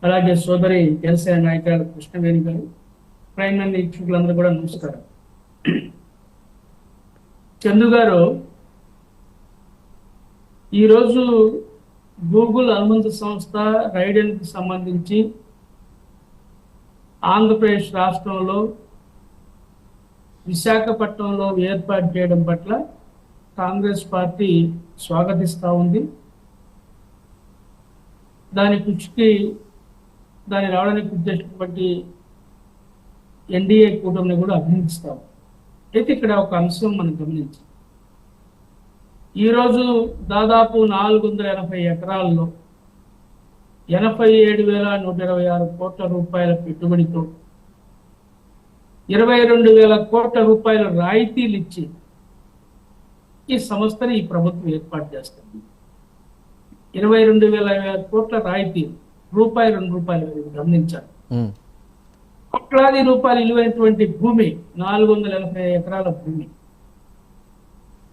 అలాగే సోదరి జనసేన నాయకురాలు కృష్ణవేణి గారు, ప్రైమ్ వీక్షకులందరూ కూడా నమస్కారం. చందు గారు, ఈరోజు గూగుల్ అనుబంధ సంస్థ రైడెన్కి సంబంధించి ఆంధ్రప్రదేశ్ రాష్ట్రంలో విశాఖపట్నంలో ఏర్పాటు చేయడం పట్ల కాంగ్రెస్ పార్టీ స్వాగతిస్తూ ఉంది. దాని రావడానికి ఉద్దేశించినటువంటి ఎన్డీఏ కూటమిని కూడా అభినందిస్తాం. అయితే ఇక్కడ ఒక అంశం మనం గమనించాం. ఈరోజు దాదాపు 480 ఎకరాల్లో 87,126 కోట్ల రూపాయల పెట్టుబడితో 22,000 కోట్ల రూపాయల రాయితీలు ఇచ్చి ఈ సంస్థని ఈ ప్రభుత్వం ఏర్పాటు చేస్తుంది. 22,000 కోట్ల రాయితీ, రూపాయి 2 రూపాయలు గమనించాలి. కోట్లాది రూపాయలు విలువైనటువంటి భూమి, 480 ఎకరాల భూమి.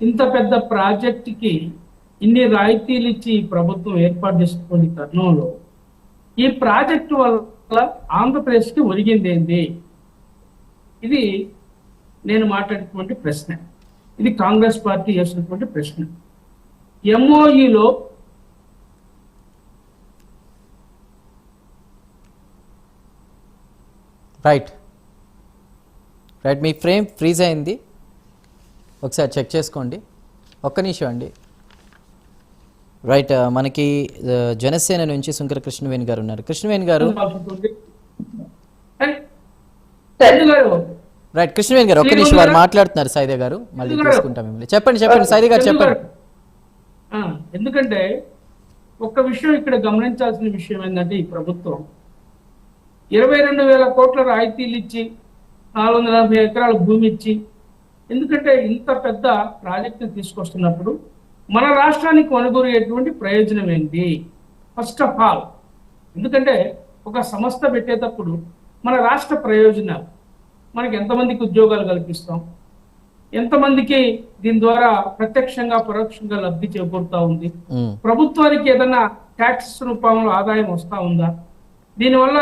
ఇంత పెద్ద ప్రాజెక్టుకి ఇన్ని రాయితీలు ఇచ్చి ప్రభుత్వం ఏర్పాటు చేసినటువంటి తరుణంలో ఈ ప్రాజెక్టు వల్ల ఆంధ్రప్రదేశ్కి ఒరిగింది ఏంది? ఇది నేను మాట్లాడేటువంటి ప్రశ్న. ఇది కాంగ్రెస్ పార్టీ చేసినటువంటి ప్రశ్న. ఎంఓఈలో రైట్ మీ ఫ్రేమ్ ఫ్రీజ్ అయింది, ఒకసారి చెక్ చేసుకోండి. ఒక్క నిమిషం అండి. రైట్, మనకి జనసేన నుంచి సుంకర కృష్ణవేణి గారు ఉన్నారు. కృష్ణవేణి గారు, రైట్ కృష్ణవేణి గారు, ఒక్క నిమిషం, వారు మాట్లాడుతున్నారు. సైదే గారు మళ్ళీ తీసుకుంటాం మిమ్మల్ని. చెప్పండి సైదే గారు చెప్పండి. ఎందుకంటే ఒక్క విషయం ఇక్కడ గమనించాల్సిన విషయం ఏంటంటే, ఈ ప్రభుత్వం 22,000 కోట్ల రాయితీలు ఇచ్చి 480 ఎకరాల భూమి ఇచ్చి, ఎందుకంటే ఇంత పెద్ద ప్రాజెక్టుని తీసుకొస్తున్నప్పుడు మన రాష్ట్రానికి కొనుగోలేటువంటి ప్రయోజనం ఏంటి? ఫస్ట్ ఆఫ్ ఆల్, ఎందుకంటే ఒక సంస్థ పెట్టేటప్పుడు మన రాష్ట్ర ప్రయోజనాలు, మనకి ఎంతమందికి ఉద్యోగాలు కల్పిస్తాం, ఎంతమందికి దీని ద్వారా ప్రత్యక్షంగా పరోక్షంగా లబ్ధి చేకూరుతా ఉంది, ప్రభుత్వానికి ఏదైనా ట్యాక్స్ రూపంలో ఆదాయం వస్తూ ఉందా, దీనివల్ల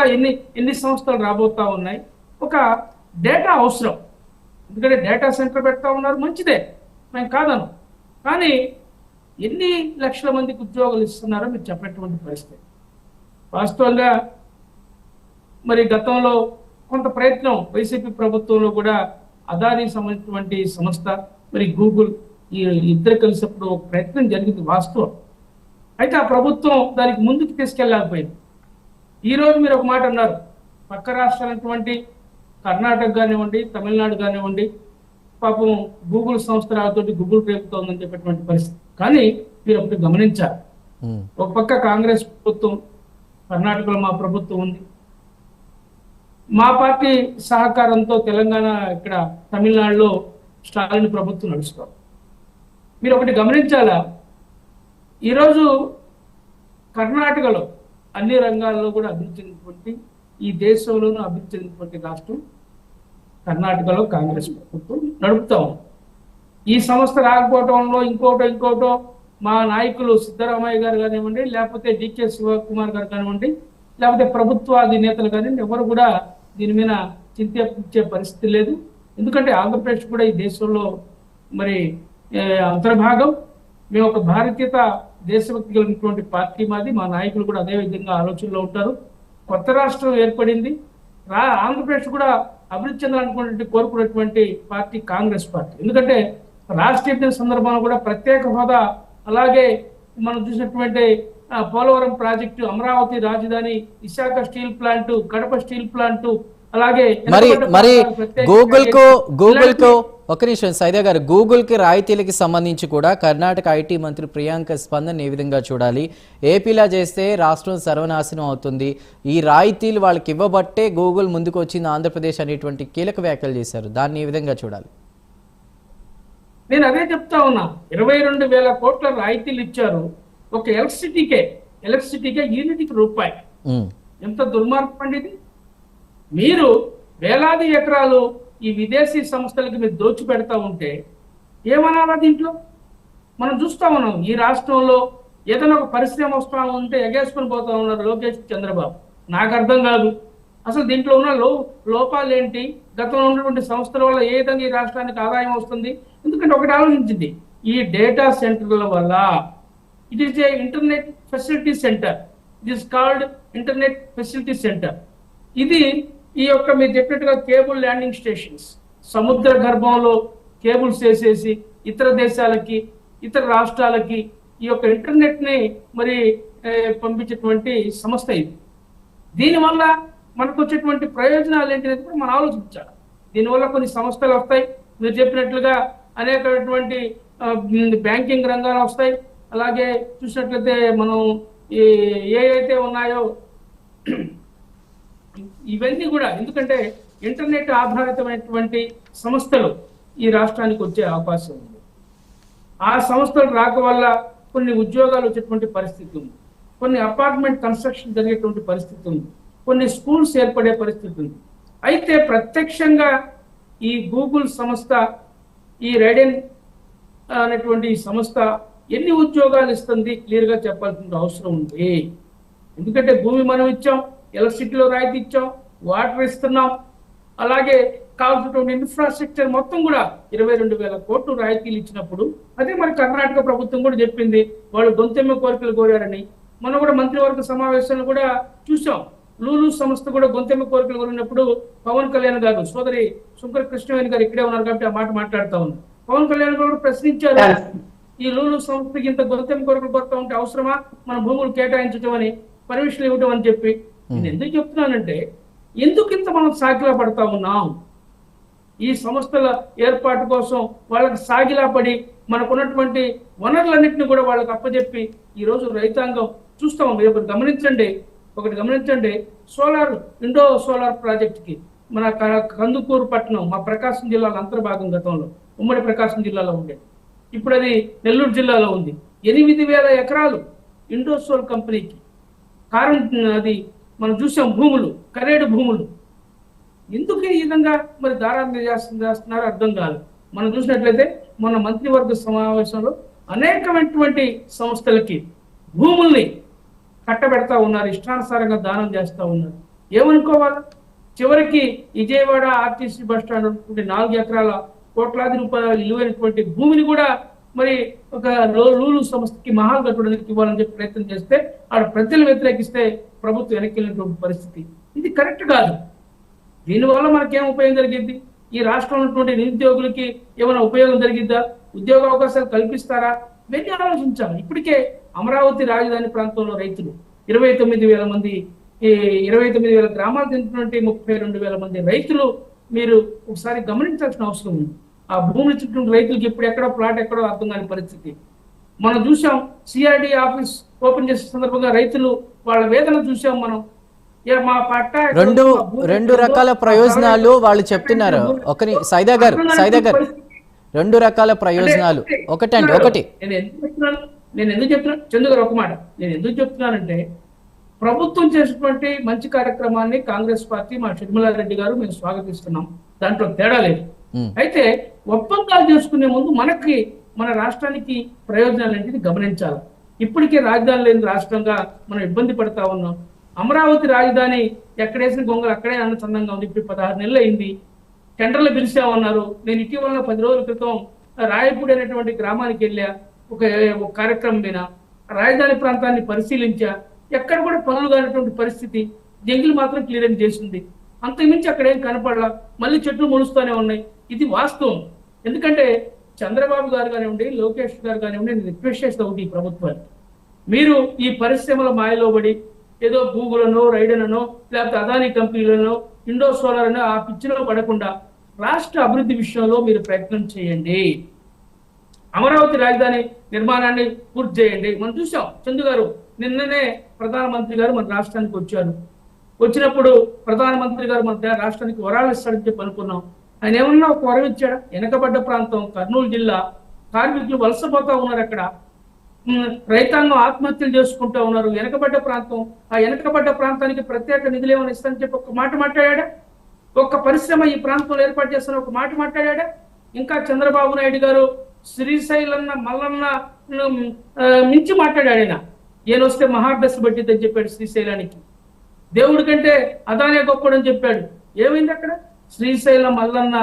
ఎన్ని సంస్థలు రాబోతా ఉన్నాయి, ఒక డేటా అవసరం. ఎందుకంటే డేటా సెంటర్ పెడతా ఉన్నారు, మంచిదే, మేము కాదను, కానీ ఎన్ని లక్షల మందికి ఉద్యోగాలు ఇస్తున్నారో మీరు చెప్పేటువంటి పరిస్థితి. వాస్తవంగా మరి గతంలో కొంత ప్రయత్నం వైసీపీ ప్రభుత్వంలో కూడా అదానికి సంబంధించినటువంటి సంస్థ, మరి గూగుల్, ఈ ఇద్దరు కలిసినప్పుడు ఒక ప్రయత్నం జరిగింది వాస్తవం. అయితే ఆ ప్రభుత్వం దానికి ముందుకు తీసుకెళ్ళలేకపోయింది. ఈరోజు మీరు ఒక మాట అన్నారు, పక్క రాష్ట్రాలైనటువంటి కర్ణాటక కానివ్వండి, తమిళనాడు కానివ్వండి, పాపం గూగుల్ సంస్థ రాతోటి గూగుల్ రేపుతోందని చెప్పేటువంటి పరిస్థితి. కానీ మీరు ఒకటి గమనించారు, ఒక పక్క కాంగ్రెస్ ప్రభుత్వం, కర్ణాటకలో మా ప్రభుత్వం ఉంది, మా పార్టీ సహకారంతో తెలంగాణ, ఇక్కడ తమిళనాడులో స్టాలిన్ ప్రభుత్వం నడుస్తాం. మీరు ఒకటి గమనించాలా, ఈరోజు కర్ణాటకలో అన్ని రంగాల్లో కూడా అభివృద్ధి చెందినటువంటి, ఈ దేశంలోనూ అభివృద్ధి చెందినటువంటి రాష్ట్రం కర్ణాటకలో కాంగ్రెస్ ప్రభుత్వం నడుపుతాం. ఈ సంస్థ రాకపోవడంలో ఇంకోటో మా నాయకులు సిద్ధరామయ్య గారు కానివ్వండి, లేకపోతే డికే శివకుమార్ గారు కానివ్వండి, లేకపోతే ప్రభుత్వ అధినేతలు కానివ్వండి, ఎవరు కూడా దీని మీద చింతించే పరిస్థితి లేదు. ఎందుకంటే ఆంధ్రప్రదేశ్ కూడా ఈ దేశంలో మరి అంతర్భాగం. మేము ఒక భారతీయత, దేశభక్తి కలిగినటువంటి పార్టీ మాది, మా నాయకులు కూడా అదే విధంగా ఆలోచనలో ఉంటారు. కొత్త రాష్ట్రం ఏర్పడింది, ఆంధ్రప్రదేశ్ కూడా అభివృద్ధి చెందాలనుకున్నటువంటి కోరుకున్నటువంటి పార్టీ కాంగ్రెస్ పార్టీ. ఎందుకంటే రాష్ట్రీయ సందర్భంలో కూడా ప్రత్యేక హోదా, అలాగే మనం చూసినటువంటి పోలవరం ప్రాజెక్టు, అమరావతి రాజధాని, Visakha steel plant, Kadapa steel plant, అలాగే మరి గూగుల్ కు ఒక నిమిషం సైదా గారు, గూగుల్ కి రాయితీలకి సంబంధించి కూడా కర్ణాటక ఐటీ మంత్రి ప్రియాంక స్పందన ఏ విధంగా చూడాలి? ఏపీలా చేస్తే రాష్ట్రం సర్వనాశనం అవుతుంది, ఈ రాయితీలు వాళ్ళకి ఇవ్వబట్టే గూగుల్ ముందుకు వచ్చింది ఆంధ్రప్రదేశ్ అనేటువంటి కీలక వ్యాఖ్యలు చేశారు. దాన్ని ఏ విధంగా చూడాలి? నేను అదే చెప్తా ఉన్నా, 22,000 కోట్ల రాయితీలు ఇచ్చారు ఒక ఎలక్ట్రిసిటీకే యూనిట్కి రూపాయి. ఎంత దుర్మార్గం అండి ఇది! మీరు వేలాది ఎకరాలు ఈ విదేశీ సంస్థలకి మీరు దోచి పెడతా ఉంటే ఏమనాలా? దీంట్లో మనం చూస్తా ఉన్నాం, ఈ రాష్ట్రంలో ఏదైనా ఒక పరిశ్రమ వస్తా ఉంటే ఎగేసుకొని పోతా ఉన్నారు లోకేష్, చంద్రబాబు. నాకు అర్థం కాదు అసలు దీంట్లో ఉన్న లోపాలు ఏంటి, గతంలో ఉన్నటువంటి సంస్థల వల్ల ఏ విధంగా ఈ రాష్ట్రానికి ఆదాయం వస్తుంది. ఎందుకంటే ఒకటి ఆలోచించింది, ఈ డేటా సెంటర్ల వల్ల it is a internet facility centre, it is called internet facility centre. ఇది ఈ యొక్క మీరు చెప్పినట్టుగా కేబుల్ ల్యాండింగ్ స్టేషన్స్, సముద్ర గర్భంలో కేబుల్స్ వేసేసి ఇతర దేశాలకి, ఇతర రాష్ట్రాలకి ఈ యొక్క ఇంటర్నెట్ని మరి పంపించేటువంటి సంస్థ ఇది. దీనివల్ల మనకు వచ్చేటువంటి ప్రయోజనాలు ఏంటనేది కూడా మనం ఆలోచించాలి. దీనివల్ల కొన్ని సంస్థలు వస్తాయి, మీరు చెప్పినట్లుగా అనేకటువంటి బ్యాంకింగ్ రంగాలు వస్తాయి. అలాగే చూసినట్లయితే మనం ఏవైతే ఉన్నాయో ఇవన్నీ కూడా, ఎందుకంటే ఇంటర్నెట్ ఆధారితమైనటువంటి సంస్థలు ఈ రాష్ట్రానికి వచ్చే అవకాశం ఉంది. ఆ సంస్థలు రాక వల్ల కొన్ని ఉద్యోగాలు వచ్చేటువంటి పరిస్థితి ఉంది, కొన్ని అపార్ట్మెంట్ కన్స్ట్రక్షన్ జరిగేటువంటి పరిస్థితి ఉంది, కొన్ని స్కూల్స్ ఏర్పడే పరిస్థితి ఉంది. అయితే ప్రత్యక్షంగా ఈ గూగుల్ సంస్థ, ఈ రైడెన్ అనేటువంటి సంస్థ ఎన్ని ఉద్యోగాలు ఇస్తుంది క్లియర్గా చెప్పాల్సిన అవసరం ఉంది. ఎందుకంటే భూమి మనం ఇచ్చాం, ఎలక్ట్రిసిటీలో రాయితీ ఇచ్చాం, వాటర్ ఇస్తున్నాం, అలాగే కావాల్సినటువంటి ఇన్ఫ్రాస్ట్రక్చర్ మొత్తం కూడా 22,000 కోట్లు రాయితీలు ఇచ్చినప్పుడు అదే మరి కర్ణాటక ప్రభుత్వం కూడా చెప్పింది వాళ్ళు గొంతెమ్మ కోరికలు కోరారని. మనం కూడా మంత్రివర్గ సమావేశంలో కూడా చూసాం, లూలు సంస్థ కూడా గొంతెమ్మ కోరికలు కోరినప్పుడు పవన్ కళ్యాణ్ గారు, సోదరి శంకర కృష్ణవేణి గారు ఇక్కడే ఉన్నారు కాబట్టి ఆ మాట మాట్లాడుతూ ఉన్నారు. పవన్ కళ్యాణ్ గారు కూడా ప్రశ్నించారు, ఈ లూలు సంస్థకి ఇంత గొంతెమ్మ కోరికలు కోరుతా ఉంటే అవసరమా మన భూములు కేటాయించడం అని, పర్మిషన్ ఇవ్వడం అని చెప్పి. నేను ఎందుకు చెప్తున్నానంటే, ఎందుకు ఇంత మనం సాగిలా పడతా ఉన్నాం? ఈ సంస్థల ఏర్పాటు కోసం వాళ్ళకి సాగిలా పడి మనకున్నటువంటి వనరులన్నింటినీ కూడా వాళ్ళకి అప్పచెప్పి ఈరోజు రైతాంగం చూస్తాం. మీరు ఒకటి గమనించండి, ఇండో సోలార్ ప్రాజెక్ట్కి మన కందుకూరు పట్టణం, మా ప్రకాశం జిల్లాలో అంతర్భాగం, గతంలో ఉమ్మడి ప్రకాశం జిల్లాలో ఉండేది, ఇప్పుడు అది నెల్లూరు జిల్లాలో ఉంది. 8,000 ఎకరాలు ఇండో సోల్ కంపెనీకి అది మనం చూసాం. భూములు, ఖరీదు భూములు. ఎందుకు ఈ విధంగా మరి దారాన్ని చేస్తున్నారు అర్థం కాదు. మనం చూసినట్లయితే మన మంత్రివర్గ సమావేశంలో అనేకమైనటువంటి సంస్థలకి భూముల్ని కట్టబెడతా ఉన్నారు, ఇష్టానుసారంగా దానం చేస్తూ ఉన్నారు. ఏమనుకోవాలి? చివరికి విజయవాడ ఆర్టీసీ బస్ స్టాండ్ 4 ఎకరాల కోట్లాది రూపాయల విలువైనటువంటి భూమిని కూడా మరి ఒక లూలు సంస్థకి మహాల్ కట్టడానికి ఇవ్వాలని చెప్పి ప్రయత్నం చేస్తే ఆడ ప్రజలు వ్యతిరేకిస్తే ప్రభుత్వం వెనక్కి వెళ్ళినటువంటి పరిస్థితి. ఇది కరెక్ట్ కాదు. దీనివల్ల మనకేం ఉపయోగం జరిగింది? ఈ రాష్ట్రంలో ఉన్నటువంటి నిరుద్యోగులకి ఏమైనా ఉపయోగం జరిగిద్దా? ఉద్యోగ అవకాశాలు కల్పిస్తారా? ఇవన్నీ ఆలోచించాలి. ఇప్పటికే అమరావతి రాజధాని ప్రాంతంలో రైతులు 29,000 మంది, 29,000 గ్రామాలు తింటున్నటువంటి 32,000 మంది రైతులు మీరు ఒకసారి గమనించాల్సిన అవసరం ఉంది. ఆ భూమి చుట్టూ రైతులకి ఇప్పుడు ఎక్కడో ప్లాట్ ఎక్కడో అర్థం కాని పరిస్థితి మనం చూసాం. సిఆర్డి ఆఫీస్ ఓపెన్ చేసే సందర్భంగా రైతులు వాళ్ళ వేదన చూసాం మనం. మా పట్ట రెండు రకాల ప్రయోజనాలు వాళ్ళు చెప్తున్నారు. సైదా గారు 2 రకాల ప్రయోజనాలు. ఒకటి నేను ఎందుకు చెప్తున్నా చందు గారు, ఒక మాట నేను ఎందుకు చెప్తున్నానంటే, ప్రభుత్వం చేసినటువంటి మంచి కార్యక్రమాన్ని కాంగ్రెస్ పార్టీ, మా షర్మిలారెడ్డి గారు మేము స్వాగతిస్తున్నాం, దాంట్లో తేడా లేదు. అయితే ఒప్పందాలు చేసుకునే ముందు మన రాష్ట్రానికి ప్రయోజనాలు ఏంటిది గమనించాలి. ఇప్పటికే రాజధాని లేని రాష్ట్రంగా మనం ఇబ్బంది పడతా ఉన్నాం. అమరావతి రాజధాని ఎక్కడేసిన గొంగలు అక్కడే అన్నచందంగా ఉంది. ఇప్పుడు 16 నెలలు అయింది. టెండర్లు పిలిచామన్నారు. నేను ఇటీవల 10 రోజుల క్రితం రాయపూడి అనేటువంటి గ్రామానికి వెళ్ళా. ఒక కార్యక్రమం మీద రాజధాని ప్రాంతాన్ని పరిశీలించా. ఎక్కడ కూడా పనులు కానటువంటి పరిస్థితి. జంగిల్ మాత్రం క్లియరెన్స్ చేసింది, అంతకుమించి అక్కడ ఏం కనపడలా. మళ్ళీ చెట్లు మొలుస్తూనే ఉన్నాయి. ఇది వాస్తవం. ఎందుకంటే చంద్రబాబు గారు కానివ్వండి, లోకేష్ గారు కానివ్వండి, నేను రిక్వెస్ట్ చేస్తా ఉంది ఈ ప్రభుత్వానికి, మీరు ఈ పరిశ్రమల మాయలో పడి ఏదో గూగుల్ అనో రైడన్ అనో లేకపోతే అదానీ కంపెనీలనో ఇండో సోలార్ అనో ఆ పిచ్చిలో పడకుండా రాష్ట్ర అభివృద్ధి విషయంలో మీరు ప్రయత్నం చేయండి. అమరావతి రాజధాని నిర్మాణాన్ని పూర్తి చేయండి. మనం చూసాం చందు గారు నిన్ననే ప్రధానమంత్రి గారు మన రాష్ట్రానికి వచ్చారు. వచ్చినప్పుడు ప్రధానమంత్రి గారు మన రాష్ట్రానికి వరాలు ఇస్తాడని చెప్పి అనుకున్నాం. ఆయన ఏమన్నా ఒక వరం ఇచ్చాడా? వెనకబడ్డ ప్రాంతం కర్నూలు జిల్లా, కార్మికులు వలసపోతా ఉన్నారు, అక్కడ రైతాంగం ఆత్మహత్యలు చేసుకుంటూ ఉన్నారు, వెనకబడ్డ ప్రాంతం. ఆ వెనకబడ్డ ప్రాంతానికి ప్రత్యేక నిధులు ఏమైనా ఇస్తానని చెప్పి ఒక మాట మాట్లాడా? ఒక్క పరిశ్రమ ఈ ప్రాంతంలో ఏర్పాటు చేస్తానని ఒక మాట మాట్లాడా? ఇంకా చంద్రబాబు నాయుడు గారు శ్రీశైలన్న మల్లన్న మించి మాట్లాడాడు. ఈయన వస్తే మహాదశ పట్టిద్దని చెప్పాడు శ్రీశైలానికి. దేవుడి కంటే అదానే గొప్పడని చెప్పాడు. ఏమైంది అక్కడ? శ్రీశైలం మల్లన్న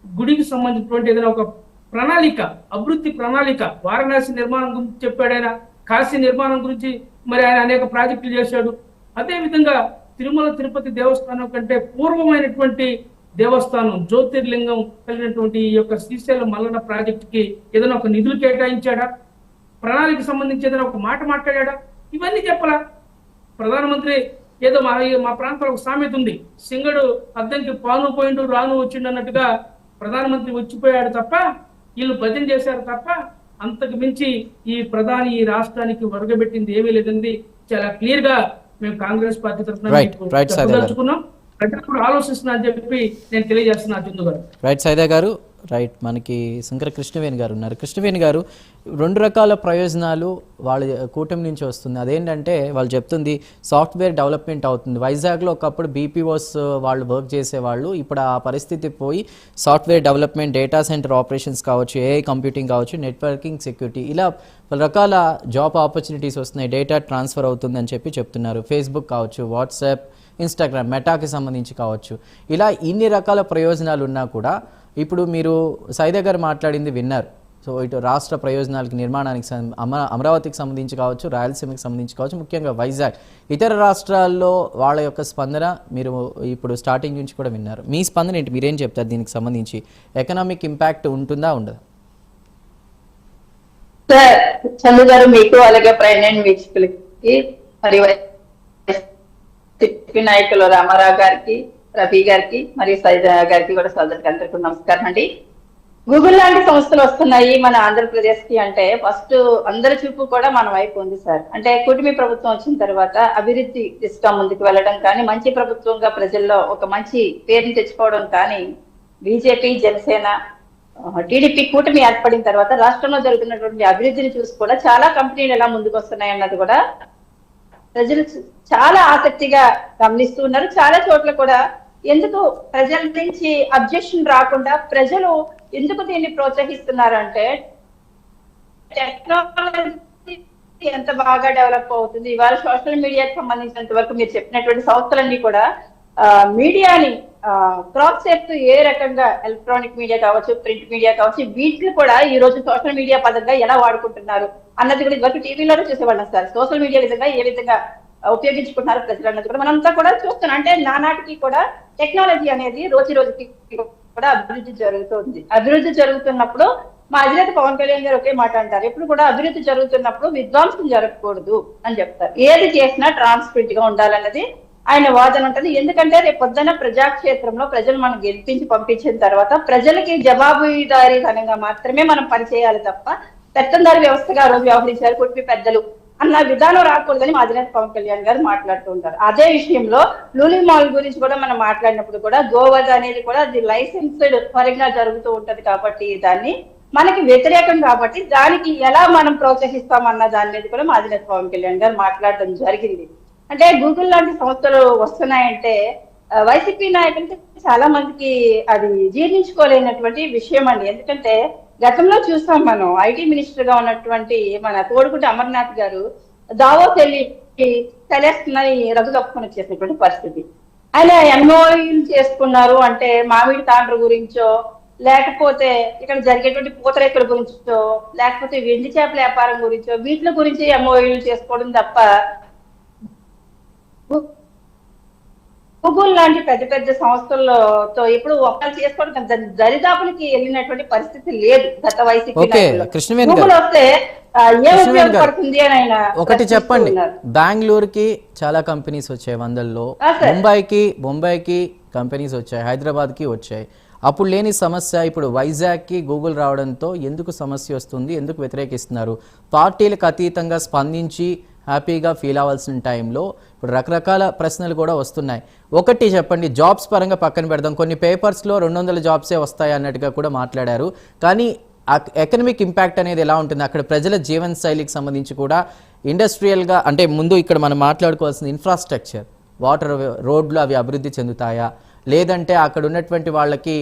గుడికి సంబంధించినటువంటి ఏదైనా ఒక ప్రణాళిక, అభివృద్ధి ప్రణాళిక, వారణాసి నిర్మాణం గురించి చెప్పాడు ఆయన, కాశీ నిర్మాణం గురించి మరి ఆయన అనేక ప్రాజెక్టులు చేశాడు. అదేవిధంగా తిరుమల తిరుపతి దేవస్థానం కంటే పూర్వమైనటువంటి దేవస్థానం, జ్యోతిర్లింగం కలిగినటువంటి ఈ యొక్క శ్రీశైలం మల్లన్న ప్రాజెక్టుకి ఏదైనా ఒక నిధులు కేటాయించాడా? ప్రణాళిక సంబంధించి ఏదైనా ఒక మాట మాట్లాడా? ఇవన్నీ చెప్పలా. ప్రధానమంత్రి ఏదో మా ప్రాంతంలో ఒక సామెత ఉంది, సింగడు అద్దంకి పాను పోయిండు రాను వచ్చిండు అన్నట్టుగా ప్రధానమంత్రి వచ్చిపోయాడు తప్ప, వీళ్ళు భజన చేశారు తప్ప, అంతకు మించి ఈ ప్రధాని ఈ రాష్ట్రానికి వరగబెట్టింది ఏమీ లేదండి. చాలా క్లియర్ గా మేము కాంగ్రెస్ పార్టీ తరఫున దలుచుకున్నాం. ప్రజలు ఆలోచిస్తున్నా అని చెప్పి నేను తెలియజేస్తున్నా చందు గారు. రైట్ సైదా గారు. రైట్, మనకి శంకర కృష్ణవేణి గారు ఉన్నారు. కృష్ణవేణి గారు, 2 రకాల ప్రయోజనాలు వాళ్ళ కూటమి నుంచి వస్తుంది. అదేంటంటే వాళ్ళు చెప్తుంది సాఫ్ట్వేర్ డెవలప్మెంట్ అవుతుంది. వైజాగ్లో ఒకప్పుడు బీపీఓస్ వాళ్ళు వర్క్ చేసేవాళ్ళు, ఇప్పుడు ఆ పరిస్థితి పోయి software development, data centre operations కావచ్చు, ఏఐ కంప్యూటింగ్ కావచ్చు, నెట్వర్కింగ్, సెక్యూరిటీ, ఇలా పలు రకాల జాబ్ ఆపర్చునిటీస్ వస్తున్నాయి. డేటా ట్రాన్స్ఫర్ అవుతుందని చెప్పి చెప్తున్నారు. ఫేస్బుక్ కావచ్చు, వాట్సాప్, ఇన్స్టాగ్రామ్, మెటాకి సంబంధించి కావచ్చు, ఇలా ఇన్ని రకాల ప్రయోజనాలు ఉన్నా కూడా ఇప్పుడు మీరు సైదా గారు మాట్లాడింది విన్నారు. సో ఇటు రాష్ట్ర ప్రయోజనాలకి, నిర్మాణానికి, అమరావతికి సంబంధించి కావచ్చు, రాయలసీమకి సంబంధించి కావచ్చు, ముఖ్యంగా వైజాగ్, ఇతర రాష్ట్రాల్లో వాళ్ళ యొక్క స్పందన మీరు ఇప్పుడు స్టార్టింగ్ నుంచి కూడా విన్నారు. మీ స్పందన ఏంటి? మీరేం చెప్తారు దీనికి సంబంధించి? ఎకనామిక్ ఇంపాక్ట్ ఉంటుందా ఉండదా? సార్, చందు గారు మీకు అలాగే ప్రెగ్నెంట్ వీక్షకులకి మరియు నాయకులు రామారావు గారికి, రఫీ గారికి మరియు సైదా గారికి కూడా సోదరులకి అందరికీ నమస్కారం అండి. గూగుల్ లాంటి సంస్థలు వస్తున్నాయి మన ఆంధ్రప్రదేశ్ కి అంటే ఫస్ట్ అందరి చూపు కూడా మన వైపు ఉంది సార్. అంటే కూటమి ప్రభుత్వం వచ్చిన తర్వాత అభివృద్ధి దిశగా ముందుకు వెళ్ళడం కానీ, మంచి ప్రభుత్వంగా ప్రజల్లో ఒక మంచి పేరుని తెచ్చుకోవడం కానీ, బీజేపీ, జనసేన, టీడీపీ కూటమి ఏర్పడిన తర్వాత రాష్ట్రంలో జరుగుతున్నటువంటి అభివృద్ధిని చూసి కూడా చాలా కంపెనీలు ఎలా ముందుకు వస్తున్నాయి అన్నది కూడా ప్రజలు చాలా ఆసక్తిగా గమనిస్తూ ఉన్నారు. చాలా చోట్ల కూడా ఎందుకు ప్రజల నుంచి అబ్జెక్షన్ రాకుండా ప్రజలు ఎందుకు దీన్ని ప్రోత్సహిస్తున్నారు అంటే, టెక్నాలజీ ఎంత బాగా డెవలప్ అవుతుంది. ఇవాళ సోషల్ మీడియాకి సంబంధించినంత వరకు మీరు చెప్పినటువంటి సంస్థలన్నీ కూడా మీడియాని క్రాస్ చేస్తూ ఏ రకంగా ఎలక్ట్రానిక్ మీడియా కావచ్చు, ప్రింట్ మీడియా కావచ్చు, వీటిని కూడా ఈ రోజు సోషల్ మీడియా పదంగా ఎలా వాడుకుంటున్నారు అన్నది కూడా ఇదివరకు టీవీలోనే చూసేవాళ్ళం సార్. సోషల్ మీడియా విధంగా ఏ విధంగా ఉపయోగించుకుంటున్నారు ప్రజలు అన్నది కూడా మనంతా కూడా చూస్తున్నాం. అంటే నానాటికి కూడా టెక్నాలజీ అనేది రోజు రోజుకి కూడా అభివృద్ధి జరుగుతుంది. అభివృద్ధి జరుగుతున్నప్పుడు మా అధినేత పవన్ కళ్యాణ్ గారు ఒకే మాట అంటారు, ఎప్పుడు కూడా అభివృద్ధి జరుగుతున్నప్పుడు విధ్వంసం జరగకూడదు అని చెప్తారు. ఏది చేసినా ట్రాన్స్పరెంట్ గా ఉండాలన్నది ఆయన వాదన ఉంటుంది. ఎందుకంటే రేపు పొద్దున ప్రజాక్షేత్రంలో ప్రజలు మనం గెలిపించి పంపించిన తర్వాత ప్రజలకి జవాబుదారీతనంగా మాత్రమే మనం పనిచేయాలి తప్ప పెత్తందారి వ్యవస్థగా ఆ రోజు వ్యవహరించారు కూటమి పెద్దలు అన్న విధానం రాకూడదని మా అధినేత పవన్ కళ్యాణ్ గారు మాట్లాడుతూ ఉంటారు. అదే విషయంలో లూలి మాల్ గురించి కూడా మనం మాట్లాడినప్పుడు కూడా గోవధ అనేది కూడా అది లైసెన్స్డ్ పరంగా జరుగుతూ ఉంటది కాబట్టి దాన్ని మనకి వ్యతిరేకం కాబట్టి దానికి ఎలా మనం ప్రోత్సహిస్తామన్న దాని మీద కూడా మా అధినేత పవన్ కళ్యాణ్ గారు మాట్లాడడం జరిగింది. అంటే గూగుల్ లాంటి సంస్థలు వస్తున్నాయంటే వైసీపీ నాయకులకి చాలా మందికి అది జీర్ణించుకోలేనటువంటి విషయం అండి. ఎందుకంటే గతంలో చూసాం మనం, ఐటీ మినిస్టర్ గా ఉన్నటువంటి మన తోడుకుంటే అమర్నాథ్ గారు దావోస్ వెళ్ళి తెలియస్తున్నాయి రద్దు తప్పుకొని వచ్చేసినటువంటి పరిస్థితి. ఆయన ఎంఓయూలు చేసుకున్నారు అంటే మామిడి తాండ్ర గురించో, లేకపోతే ఇక్కడ జరిగేటువంటి పూతరేకుల గురించో, లేకపోతే వెండి చేపల వ్యాపారం గురించో, వీటి గురించి ఎంఓయూలు చేసుకోవడం తప్ప గూగుల్ లాంటి పెద్ద పెద్ద సంస్థలతో ఇప్పుడు ఒక్కరు చేసుకోవడం దరిదాపులకి వెళ్ళినటువంటి పరిస్థితి లేదు గత వైసీపీ ఓకే, నాయకుల్లో. కృష్ణవేణి గారు. గూగుల్ వస్తే ఏ కృష్ణవేణి గారు, ఉపయోగపడుతుంది అని ఆయన ఒకటి ప్రశ్నిస్తూ చెప్పండి. ఉన్నారు. బెంగళూరుకి చాలా కంపెనీస్ వచ్చాయి వందల్లో, ముంబైకి కంపెనీస్ వచ్చాయి, హైదరాబాద్కి వచ్చాయి. అప్పుడు లేని సమస్య ఇప్పుడు వైజాగ్కి గూగుల్ రావడంతో ఎందుకు సమస్య వస్తుంది, ఎందుకు వ్యతిరేకిస్తున్నారు? పార్టీలకు అతీతంగా స్పందించి హ్యాపీగా ఫీల్ అవ్వాల్సిన టైంలో ఇప్పుడు రకరకాల ప్రశ్నలు కూడా వస్తున్నాయి. ఒకటి చెప్పండి, జాబ్స్ పరంగా పక్కన పెడదాం. కొన్ని పేపర్స్లో 200 జాబ్సే వస్తాయి అన్నట్టుగా కూడా మాట్లాడారు. కానీ ఎకనమిక్ ఇంపాక్ట్ అనేది ఎలా ఉంటుంది, అక్కడ ప్రజల జీవన శైలికి సంబంధించి కూడా ఇండస్ట్రియల్గా అంటే ముందు ఇక్కడ మనం మాట్లాడుకోవాల్సిన ఇన్ఫ్రాస్ట్రక్చర్, వాటర్, రోడ్లు అవి అభివృద్ధి చెందుతాయా, లేదంటే అక్కడ ఉన్నటువంటి వాళ్ళకి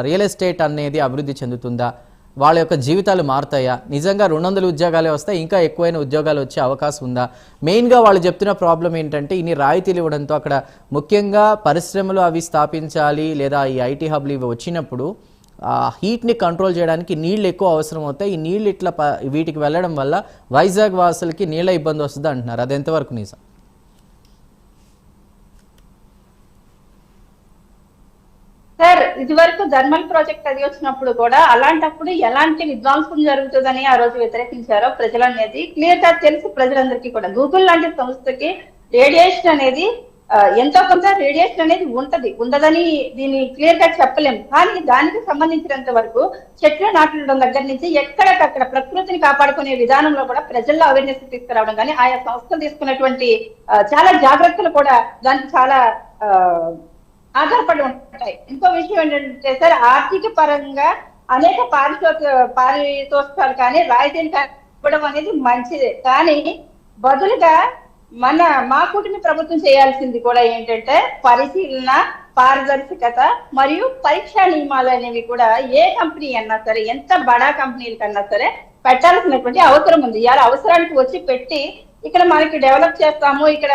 రియల్ ఎస్టేట్ అనేది అభివృద్ధి చెందుతుందా, వాళ్ళ యొక్క జీవితాలు మారుతాయా, నిజంగా 200 ఉద్యోగాలే వస్తాయి, ఇంకా ఎక్కువైన ఉద్యోగాలు వచ్చే అవకాశం ఉందా? మెయిన్గా వాళ్ళు చెప్తున్న ప్రాబ్లం ఏంటంటే ఇన్ని రాయితీలు ఇవ్వడంతో అక్కడ ముఖ్యంగా పరిశ్రమలు అవి స్థాపించాలి లేదా ఈ ఐటీ హబ్లు ఇవి వచ్చినప్పుడు హీట్ని కంట్రోల్ చేయడానికి నీళ్ళు ఎక్కువ అవసరం అవుతాయి. ఈ నీళ్ళు ఇట్లా వీటికి వెళ్ళడం వల్ల వైజాగ్ వాసులకి నీళ్ళ ఇబ్బంది వస్తుంది అంటున్నారు. అది ఎంతవరకు నిజం? సార్, ఇది వరకు థర్మల్ ప్రాజెక్ట్ అది వచ్చినప్పుడు కూడా అలాంటప్పుడు ఎలాంటి విధ్వంసం జరుగుతుందని ఆ రోజు వ్యతిరేకించారో ప్రజలు అనేది క్లియర్ గా తెలుసు ప్రజలందరికీ కూడా. గూగుల్ లాంటి సంస్థకి రేడియేషన్ అనేది ఎంతో కొంత రేడియేషన్ అనేది ఉండదని దీన్ని క్లియర్ గా చెప్పలేము. కానీ దానికి సంబంధించినంత వరకు చెట్లు నాటడం దగ్గర నుంచి ఎక్కడికక్కడ ప్రకృతిని కాపాడుకునే విధానంలో కూడా ప్రజల్లో అవేర్నెస్ తీసుకురావడం కానీ ఆయా సంస్థలు తీసుకున్నటువంటి చాలా జాగ్రత్తలు కూడా దానికి చాలా ఆధారపడి ఉంటాయి. ఇంకో విషయం ఏంటంటే సార్, ఆర్థిక పరంగా అనేక పారితోషికాలు కానీ రాయితీలు ఇవ్వడం అనేది మంచిదే. కానీ బదులుగా మా కూటమి ప్రభుత్వం చేయాల్సింది కూడా ఏంటంటే పరిశీలన, పారదర్శకత మరియు పరీక్షా నియమాలు అనేవి కూడా ఏ కంపెనీ అన్నా సరే, ఎంత బడా కంపెనీల కన్నా సరే పెట్టాల్సినటువంటి అవసరం ఉంది. ఇవాళ అవసరానికి వచ్చి పెట్టి ఇక్కడ మనకి డెవలప్ చేస్తాము, ఇక్కడ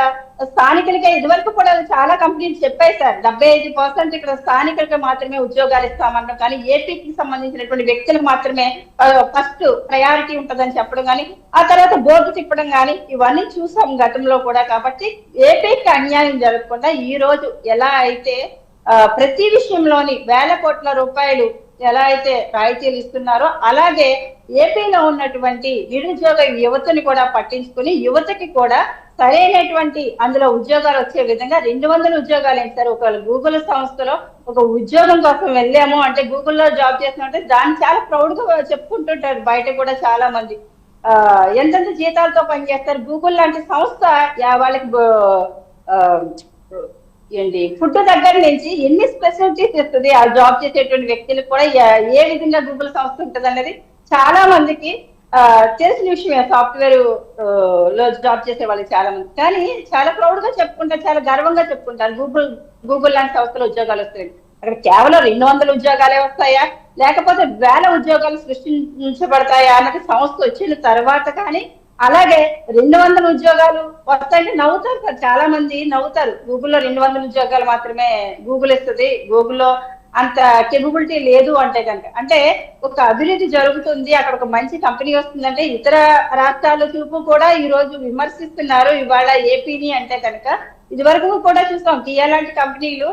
స్థానికులకే ఇదివరకు కూడా చాలా కంపెనీలు చెప్పాయి సార్ 75% ఇక్కడ స్థానికులకు మాత్రమే ఉద్యోగాలు ఇస్తామన్నాం. కానీ ఏపీకి సంబంధించినటువంటి వ్యక్తులకు మాత్రమే ఫస్ట్ ప్రయారిటీ ఉంటుందని చెప్పడం కానీ, ఆ తర్వాత బోర్డు తిప్పడం కానీ ఇవన్నీ చూసాం గతంలో కూడా. కాబట్టి ఏపీకి అన్యాయం జరగకుండా ఈ రోజు ఎలా అయితే ప్రతి విషయంలోని వేల కోట్ల రూపాయలు ఎలా అయితే రాయితీలు ఇస్తున్నారో అలాగే ఏపీలో ఉన్నటువంటి నిరుద్యోగ యువతని కూడా పట్టించుకుని యువతకి కూడా సరైనటువంటి అందులో ఉద్యోగాలు వచ్చే విధంగా 200 ఉద్యోగాలు ఏంటి సార్? ఒక గూగుల్ సంస్థలో ఒక ఉద్యోగం కోసం వెళ్ళాము అంటే, గూగుల్లో జాబ్ చేసినట్టే దాన్ని చాలా ప్రౌడ్ గా చెప్పుకుంటుంటారు బయట కూడా చాలా మంది. ఎంతెంత జీతాలతో పనిచేస్తారు. గూగుల్ లాంటి సంస్థ వాళ్ళకి ఏంటి ఫుడ్ దగ్గర నుంచి ఎన్ని స్పెషాలిటీస్ ఇస్తుంది ఆ జాబ్ చేసేటువంటి వ్యక్తులకు కూడా ఏ విధంగా గూగుల్ సంస్థ ఉంటుంది అనేది చాలా మందికి తెలిసిన విషయమే. సాఫ్ట్వేర్ లో జాబ్ చేసే వాళ్ళకి చాలా మంది. కానీ చాలా ప్రౌడ్ గా చెప్పుకుంటారు, చాలా గర్వంగా చెప్పుకుంటారు గూగుల్ లాంటి సంస్థలో ఉద్యోగాలు వస్తాయి. అక్కడ కేవలం 200 ఉద్యోగాలే వస్తాయా, లేకపోతే వేల ఉద్యోగాలు సృష్టించబడతాయా అన్నది సంస్థ వచ్చిన తర్వాత కానీ, అలాగే 200 ఉద్యోగాలు వస్తాయంటే నవ్వుతారు సార్, చాలా మంది నవ్వుతారు. గూగుల్లో 200 ఉద్యోగాలు మాత్రమే గూగుల్ ఇస్తుంది, గూగుల్లో అంత కేపబిలిటీ లేదు అంటే కనుక. అంటే ఒక అభివృద్ధి జరుగుతుంది, అక్కడ ఒక మంచి కంపెనీ వస్తుందంటే ఇతర రాష్ట్రాల చూపు కూడా ఈ రోజు విమర్శిస్తున్నారు ఇవాళ ఏపీని అంటే కనుక. ఇది వరకు కూడా చూస్తాం కియా లాంటి కంపెనీలు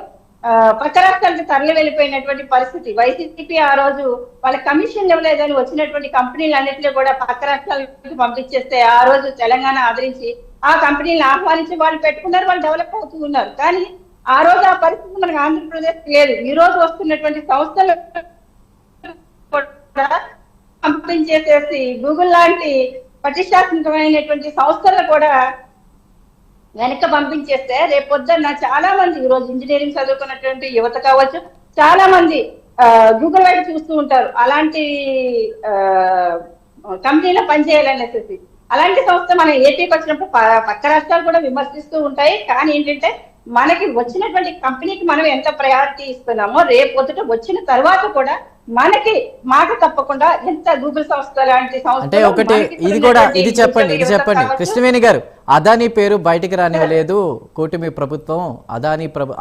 పక్క రాష్ట్రాలకు తరలి వెళ్ళిపోయినటువంటి పరిస్థితి. వైసీపీ ఆ రోజు వాళ్ళ కమిషన్ ఇవ్వలేదని వచ్చినటువంటి కంపెనీలు అన్నింటినీ కూడా పక్క రాష్ట్రాలకు పంపించేస్తే ఆ రోజు తెలంగాణ ఆదరించి ఆ కంపెనీలను ఆహ్వానించి వాళ్ళు పెట్టుకున్నారు, వాళ్ళు డెవలప్ అవుతూ ఉన్నారు. కానీ ఆ రోజు ఆ పరిస్థితి మనకు ఆంధ్రప్రదేశ్ లేదు. ఈ రోజు వస్తున్నటువంటి సంస్థలు కూడా పంపించేసేసి గూగుల్ లాంటి ప్రతిష్టాత్మకమైనటువంటి సంస్థలను కూడా వెనక పంపించేస్తే రేపొద్దున్న చాలా మంది ఈ రోజు ఇంజనీరింగ్ చదువుకున్నటువంటి యువత కావచ్చు, చాలా మంది గూగుల్ వైపు చూస్తూ ఉంటారు అలాంటి కంపెనీలో పనిచేయాలనేసి. అలాంటి సంస్థ మన ఏపీకి వచ్చినప్పుడు పక్క రాష్ట్రాలు కూడా విమర్శిస్తూ ఉంటాయి. కానీ ఏంటంటే మనకి వచ్చినటువంటి కంపెనీకి మనం ఎంత ప్రయారిటీ ఇస్తున్నామో రేపొద్దుట వచ్చిన తర్వాత కూడా మనకి మాట తప్పకుండా ఎంత గూగుల్ సంస్థ లాంటి సంస్థ. అంటే ఒకటి ఇది చెప్పండి కృష్ణవేణి గారు, అదానీ పేరు బయటికి రానివ్వలేదు కూటమి ప్రభుత్వం.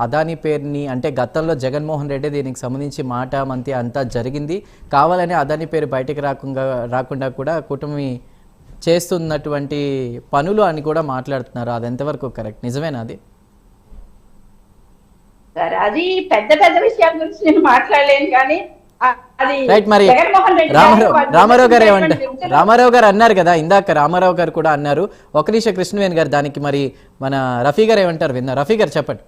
అదానీ పేరుని అంటే గతంలో జగన్మోహన్ రెడ్డి దీనికి సంబంధించి మాట మంతి అంతా జరిగింది, కావాలని అదానీ పేరు బయటికి రాకుండా కూడా కూటమి చేస్తున్నటువంటి పనులు అని కూడా మాట్లాడుతున్నారు. అది ఎంతవరకు కరెక్ట్, నిజమేనా అది? సరే, అది పెద్ద పెద్ద విషయాల గురించి నేను మాట్లాడలేను, కానీ అది రైట్. మరి జగన్మోహన్ రెడ్డి రామారావు గారు ఏమంటారు? రామారావు గారు అన్నారు కదా ఇందాక, రామారావు గారు కూడా అన్నారు. ఒక నిమిషం కృష్ణవేణి గారు, దానికి మరి మన రఫీ గారు ఏమంటారు విన్నా? రఫీ గారు చెప్పండి.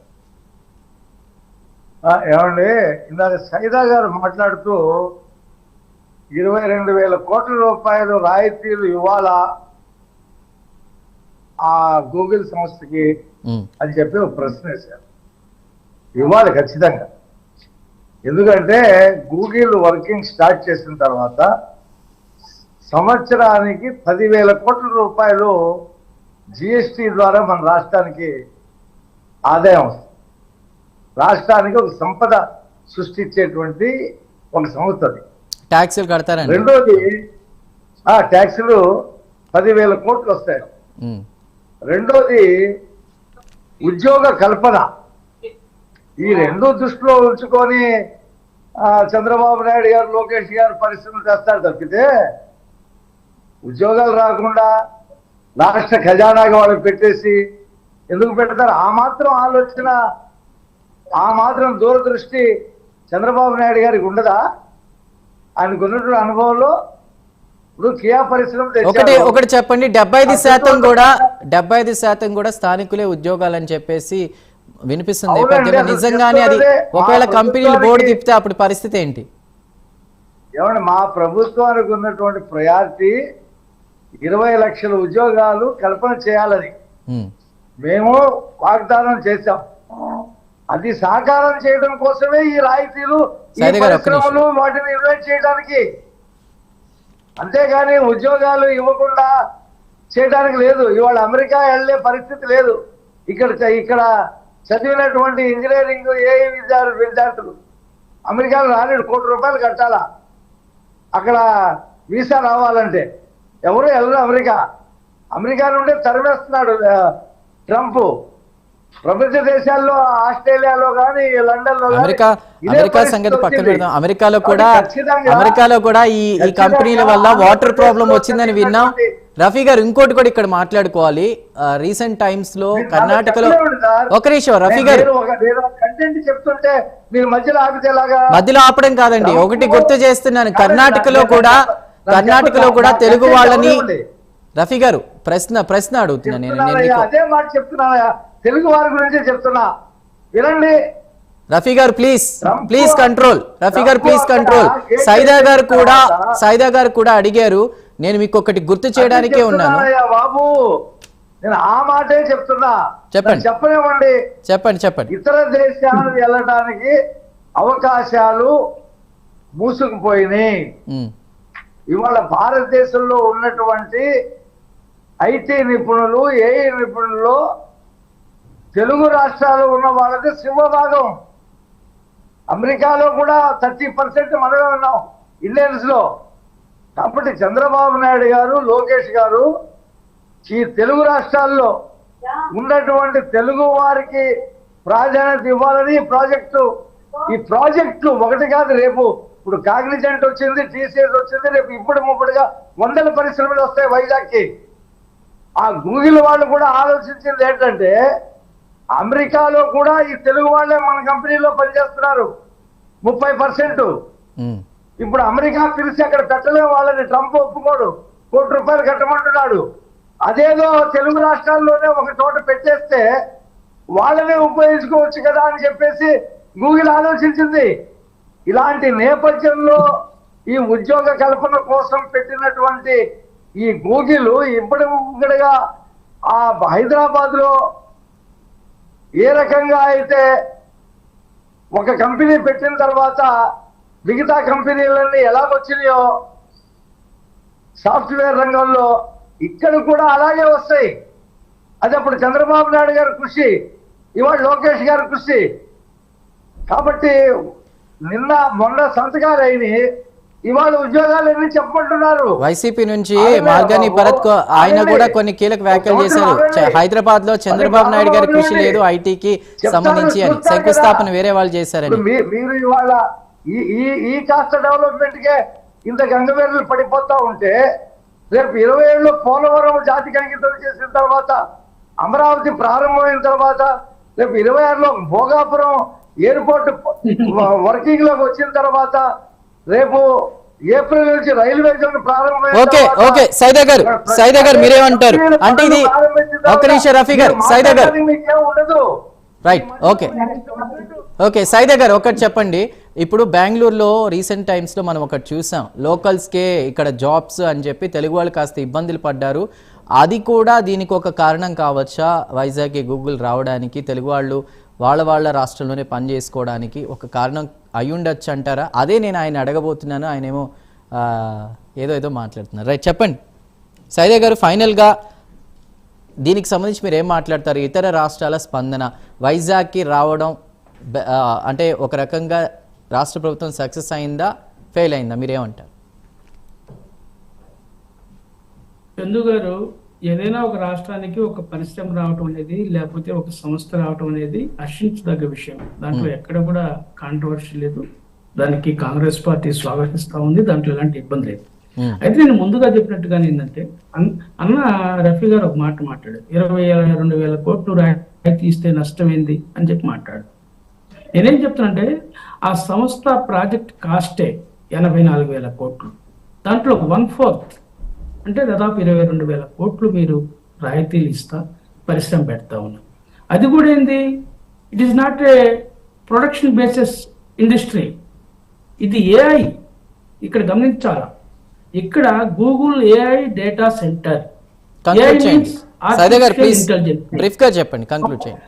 ఏమండి, ఇందాక సైదా గారు మాట్లాడుతూ 22,000 కోట్ల రూపాయలు రాయితీలు ఇవ్వాలా ఆ గూగుల్ సంస్థకి అని చెప్పి ఒక ప్రశ్న వేశారు. ఇవ్వాలి ఖచ్చితంగా. ఎందుకంటే గూగుల్ వర్కింగ్ స్టార్ట్ చేసిన తర్వాత సంవత్సరానికి 10,000 కోట్ల రూపాయలు జిఎస్టి ద్వారా మన రాష్ట్రానికి ఆదాయం వస్తుంది. రాష్ట్రానికి ఒక సంపద సృష్టించేటువంటి ఒక సంస్థ అది. ట్యాక్సులు కడతారండి. రెండోది ట్యాక్సులు 10,000 కోట్లు వస్తాయి. రెండోది ఉద్యోగ కల్పన. ఈ రెండు దృష్టిలో ఉంచుకొని చంద్రబాబు నాయుడు గారు, లోకేష్ గారు పరిశ్రమలు చేస్తారు తప్పితే ఉద్యోగాలు రాకుండా రాష్ట్ర ఖజానాగా వాళ్ళకి పెట్టేసి ఎందుకు పెడతారు? ఆ మాత్రం ఆలోచన, ఆ మాత్రం దూరదృష్టి చంద్రబాబు నాయుడు గారికి ఉండదా? ఆయనకు ఉన్నటువంటి అనుభవంలో ఇప్పుడు కియా పరిశ్రమ ఒకటి చెప్పండి, 75% కూడా స్థానికులే ఉద్యోగాలని చెప్పేసి వినిపిస్తుంది. నిజంగానే అది ఒకవేళ కంపెనీలు బోర్డు తిప్పితే అప్పుడు పరిస్థితి ఏంటి? ఏమండి, మా ప్రభుత్వానికి ఉన్నటువంటి ప్రయారిటీ 20 లక్షల ఉద్యోగాలు కల్పన చేయాలని మేము వాగ్దానం చేశాం. అది సాకారం చేయడం కోసమే ఈ రాయితీలు, ఈ పరిశ్రమలు, వాటిని ఇన్వెస్ట్ చేయడానికి. అంతేగాని ఉద్యోగాలు ఇవ్వకుండా చేయడానికి లేదు. ఇవాళ అమెరికా వెళ్లే పరిస్థితి లేదు. ఇక్కడ చదివినటువంటి ఇంజనీరింగ్ విద్యార్థులు అమెరికాలో రాలేడు. ₹1 కోటి కట్టాలా అక్కడ వీసా రావాలంటే. ఎవరు వెళ్ళరు అమెరికా నుండి తరిమేస్తున్నాడు ట్రంప్. ప్రపంచ దేశాల్లో, ఆస్ట్రేలియాలో కానీ, లండన్లో అమెరికా సంగతి పక్కన పెడదాం. అమెరికాలో కూడా ఈ కంపెనీల వల్ల వాటర్ ప్రాబ్లం వచ్చిందని విన్నాం. రఫీ గారు, ఇంకోటి కూడా ఇక్కడ మాట్లాడుకోవాలి. రీసెంట్ టైమ్స్ లో కర్ణాటకలో, ఒక నిమిషం రఫీ గారు, మధ్యలో ఆపడం కాదండి, ఒకటి గుర్తు చేస్తున్నాను. కర్ణాటకలో కూడా తెలుగు వాళ్ళని, రఫీ గారు ప్రశ్న అడుగుతున్నా నేను. అదే మాట చెప్తున్నా, తెలుగు వారి గురించే చెప్తున్నా, వినండి. రఫీ గారు ప్లీజ్ కంట్రోల్. రఫీ గారు ప్లీజ్ కంట్రోల్. సైదా గారు కూడా అడిగారు. నేను మీకు ఒకటి గుర్తు చేయడానికే ఉన్నాను బాబు. నేను ఆ మాటే చెప్తున్నా. చెప్పండి. ఇతర దేశాలు వెళ్ళడానికి అవకాశాలు మూసుకుపోయినాయి. ఇవాళ భారతదేశంలో ఉన్నటువంటి ఐటీ నిపుణులు, ఏఐ నిపుణులు తెలుగు రాష్ట్రాలు ఉన్న వాళ్ళది సింహభాగం. అమెరికాలో కూడా 30% మనమే ఉన్నాం ఇండియన్స్ లో. కాబట్టి చంద్రబాబు నాయుడు గారు, లోకేష్ గారు ఈ తెలుగు రాష్ట్రాల్లో ఉన్నటువంటి తెలుగు వారికి ప్రాధాన్యత ఇవ్వాలని ఈ ప్రాజెక్టు ఒకటి కాదు. రేపు ఇప్పుడు కాగ్నిజెంట్ వచ్చింది, టీసీఎస్ వచ్చింది, రేపు ఇప్పుడుగా 100 పరిశ్రమలు వస్తాయి వైజాగ్కి. ఆ గూగుల్ వాళ్ళు కూడా ఆలోచించింది ఏంటంటే, అమెరికాలో కూడా ఈ తెలుగు వాళ్ళే మన కంపెనీలో పనిచేస్తున్నారు 30%. ఇప్పుడు అమెరికా పిలిచి అక్కడ పెట్టలేము వాళ్ళని. ట్రంప్ ఒప్పుకోడు, ₹1 కోటి కట్టమంటున్నాడు. అదేదో తెలుగు రాష్ట్రాల్లోనే ఒక చోట పెట్టేస్తే వాళ్ళనే ఉపయోగించుకోవచ్చు కదా అని చెప్పేసి గూగుల్ ఆలోచించింది. ఇలాంటి నేపథ్యంలో ఈ ఉద్యోగ కల్పన కోసం పెట్టినటువంటి ఈ గూగుల్ ఇప్పటిగా ఆ హైదరాబాద్ లో ఏ రకంగా అయితే ఒక కంపెనీ పెట్టిన తర్వాత మిగతా కంపెనీలన్నీ ఎలాగొచ్చినాయో సాఫ్ట్వేర్ రంగంలో ఇక్కడ కూడా అలాగే వస్తాయి. అది అప్పుడు చంద్రబాబు నాయుడు గారి కృషి, ఇవాళ లోకేష్ గారి కృషి. కాబట్టి మొన్న సంతకాలు అయినాయి, ఇవాళ ఉద్యోగాలు ఎన్ని చెప్పమంటున్నారు. వైసీపీ నుంచి మార్గాని భరత్ ఆయన కూడా కొన్ని కీలక వ్యాఖ్యలు చేశారు. హైదరాబాద్ లో చంద్రబాబు నాయుడు గారి కృషి లేదు ఐటీకి సంబంధించి అని. శంకుస్థాపన వేరే వాళ్ళు చేశారని. మీరు ఇవాళ ఈ కాస్త డెవలప్మెంట్ కే ఇంత గంగవేర్లు పడిపోతా ఉంటే, రేపు 27లో పోలవరం జాతికి అంకితం చేసిన తర్వాత, అమరావతి ప్రారంభమైన తర్వాత, రేపు 26లో భోగాపురం ఎయిర్పోర్ట్ వర్కింగ్ లోకి వచ్చిన తర్వాత రేపు ఏప్రిల్ నుంచి రైల్వే జోన్ ప్రారంభమైన ఓకే తర్వాత ఓకే సైదా గారు మీరేమంటారు అంటే ఇది ఒక్క నిమిషం రఫీ గారు సైదా గారు మీకేం ఉండదు. రైట్ ఓకే సైదా గారు ఒకటి చెప్పండి. ఇప్పుడు బెంగళూరులో రీసెంట్ టైమ్స్లో మనం ఒకటి చూసాం, లోకల్స్కే ఇక్కడ జాబ్స్ అని చెప్పి తెలుగు వాళ్ళు కాస్త ఇబ్బందులు పడ్డారు. అది కూడా దీనికి ఒక కారణం కావచ్చా? వైజాగ్కి గూగుల్ రావడానికి తెలుగు వాళ్ళు వాళ్ళ రాష్ట్రంలోనే పని చేసుకోవడానికి ఒక కారణం అయి ఉండొచ్చు అంటారా? అదే నేను ఆయన అడగబోతున్నాను. ఆయన ఏమో ఏదో మాట్లాడుతున్నారు. రైట్ చెప్పండి సైదా గారు, ఫైనల్గా దీనికి సంబంధించి మీరు ఏం మాట్లాడతారు? ఇతర రాష్ట్రాల స్పందన వైజాగ్కి రావడం అంటే ఒక రకంగా రాష్ట్ర ప్రభుత్వం సక్సెస్ అయిందా, ఫెయిల్ అయిందా, మీరేమంటారు? చందు గారు, ఏదైనా ఒక రాష్ట్రానికి ఒక పరిశ్రమ రావటం అనేది లేకపోతే ఒక సంస్థ రావటం అనేది హర్షించదగ్గ విషయం. దాంట్లో ఎక్కడ కూడా కాంట్రవర్సీ లేదు. దానికి కాంగ్రెస్ పార్టీ స్వాగతిస్తా ఉంది, దాంట్లో ఎలాంటి ఇబ్బంది లేదు. అయితే నేను ముందుగా చెప్పినట్టుగానే ఏంటంటే అన్న రఫీ గారు ఒక మాట మాట్లాడారు, 22,000 కోట్లు రాయితీ ఇస్తే నష్టం ఏంది అని చెప్పి మాట్లాడు. నేనేం చెప్తానంటే ఆ సంస్థ ప్రాజెక్ట్ కాస్టే 84,000 కోట్లు, దాంట్లో 1/4 అంటే దాదాపు 22,000 కోట్లు మీరు రాయితీలు ఇస్తా పరిశ్రమ పెడతా ఉన్నాం. అది కూడా ఏంది, it is not a production basis industry, ఇది ఏఐ. ఇక్కడ గమనించాలా, ఇక్కడ గూగుల్ ఏఐ డేటా సెంటర్. చెప్పండి, కంక్లూడ్ చేయండి.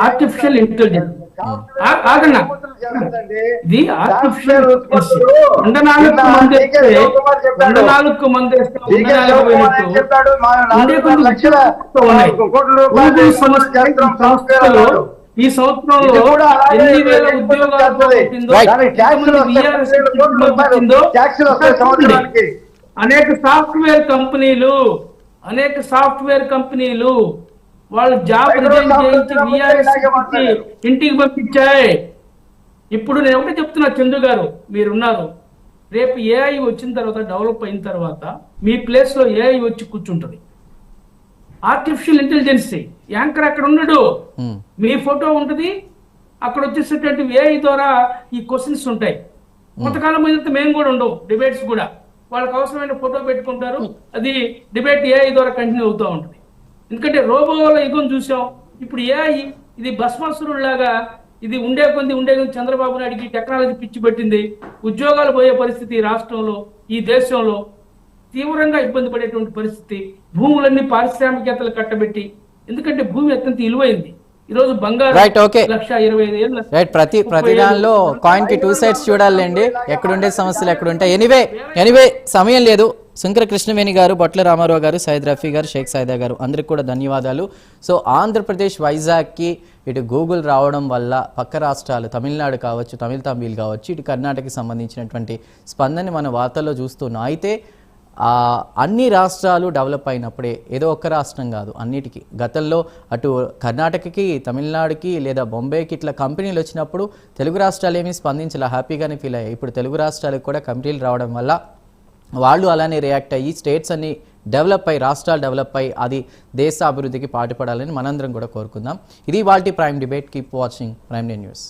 ఆర్టిఫిషియల్ ఇంటెలిజెన్స్ ఆగన్నా, ఇది ఆర్టిఫిషియల్ ఈ సంవత్సరంలో ఎన్ని వేల ఉద్యోగాలు అనేక సాఫ్ట్వేర్ కంపెనీలు వాళ్ళు జాబ్ రిజైన్ చేయించి విఆర్ఎస్ ఇంటికి పంపించాయి. ఇప్పుడు నేను ఒకటే చెప్తున్నా చందు గారు, మీరున్నారు, రేపు ఏఐ వచ్చిన తర్వాత డెవలప్ అయిన తర్వాత మీ ప్లేస్ లో ఏఐ వచ్చి కూర్చుంటది. ఆర్టిఫిషియల్ ఇంటెలిజెన్స్ యాంకర్ అక్కడ ఉన్నాడు, మీ ఫోటో ఉంటుంది, అక్కడ వచ్చేసేటువంటి ఏఐ ద్వారా ఈ క్వశ్చన్స్ ఉంటాయి. కొంతకాలం మీద మేము కూడా ఉండవు, డిబేట్స్ కూడా వాళ్ళకి అవసరమైన ఫోటో పెట్టుకుంటారు, అది డిబేట్ ఏఐ ద్వారా కంటిన్యూ అవుతూ ఉంటుంది. ఎందుకంటే రోబోల యుగం చూసాం, ఇప్పుడు ఏఐ ఇది భస్మాసురుడు లాగా ఇది ఉండే కొద్ది చంద్రబాబు నాయుడికి టెక్నాలజీ పిచ్చి పెట్టింది. ఉద్యోగాలు పోయే పరిస్థితి రాష్ట్రంలో, ఈ దేశంలో తీవ్రంగా ఇబ్బంది పడేటువంటి పరిస్థితి. భూములన్నీ పారిశ్రామికవేత్తలు కట్టబెట్టి, ఎందుకంటే భూమి అత్యంత విలువైంది. ఈ రోజు బంగారు 1,25,000. ప్రతి దానిలో కాయిన్ కి 2 సైడ్స్ చూడాలండి, ఎక్కడుండే సమస్యలు ఎక్కడుంటాయి. ఎనీవే సమయం లేదు. శంకర కృష్ణవేణి గారు, బొట్ల రామారావు గారు, సైద్ రఫీ గారు, షేక్ సైదా గారు, అందరికి కూడా ధన్యవాదాలు. సో ఆంధ్రప్రదేశ్ వైజాగ్కి ఇటు గూగుల్ రావడం వల్ల పక్క రాష్ట్రాలు తమిళనాడు కావచ్చు, తమిళ్ కావచ్చు, ఇటు కర్ణాటకకి సంబంధించినటువంటి స్పందన మన వార్తల్లో చూస్తున్నాం. అయితే అన్ని రాష్ట్రాలు డెవలప్ అయినప్పుడే, ఏదో ఒక్క రాష్ట్రం కాదు, అన్నిటికీ గతంలో అటు కర్ణాటకకి, తమిళనాడుకి లేదా బొంబేకి ఇట్లా కంపెనీలు వచ్చినప్పుడు తెలుగు రాష్ట్రాలు ఏమీ స్పందించలే, హ్యాపీగానే ఫీల్ అయ్యాయి. ఇప్పుడు తెలుగు రాష్ట్రాలకు కూడా కంపెనీలు రావడం వల్ల వాళ్ళు అలానే రియాక్ట్ అయ్యి స్టేట్స్ అన్ని డెవలప్ అయ్యి, రాష్ట్రాలు డెవలప్ అయ్యి అది దేశ అభివృద్ధికి పాటుపడాలని మనందరం కూడా కోరుకుందాం. ఇది వాల్టీ prime debate. Keep watching prime day news.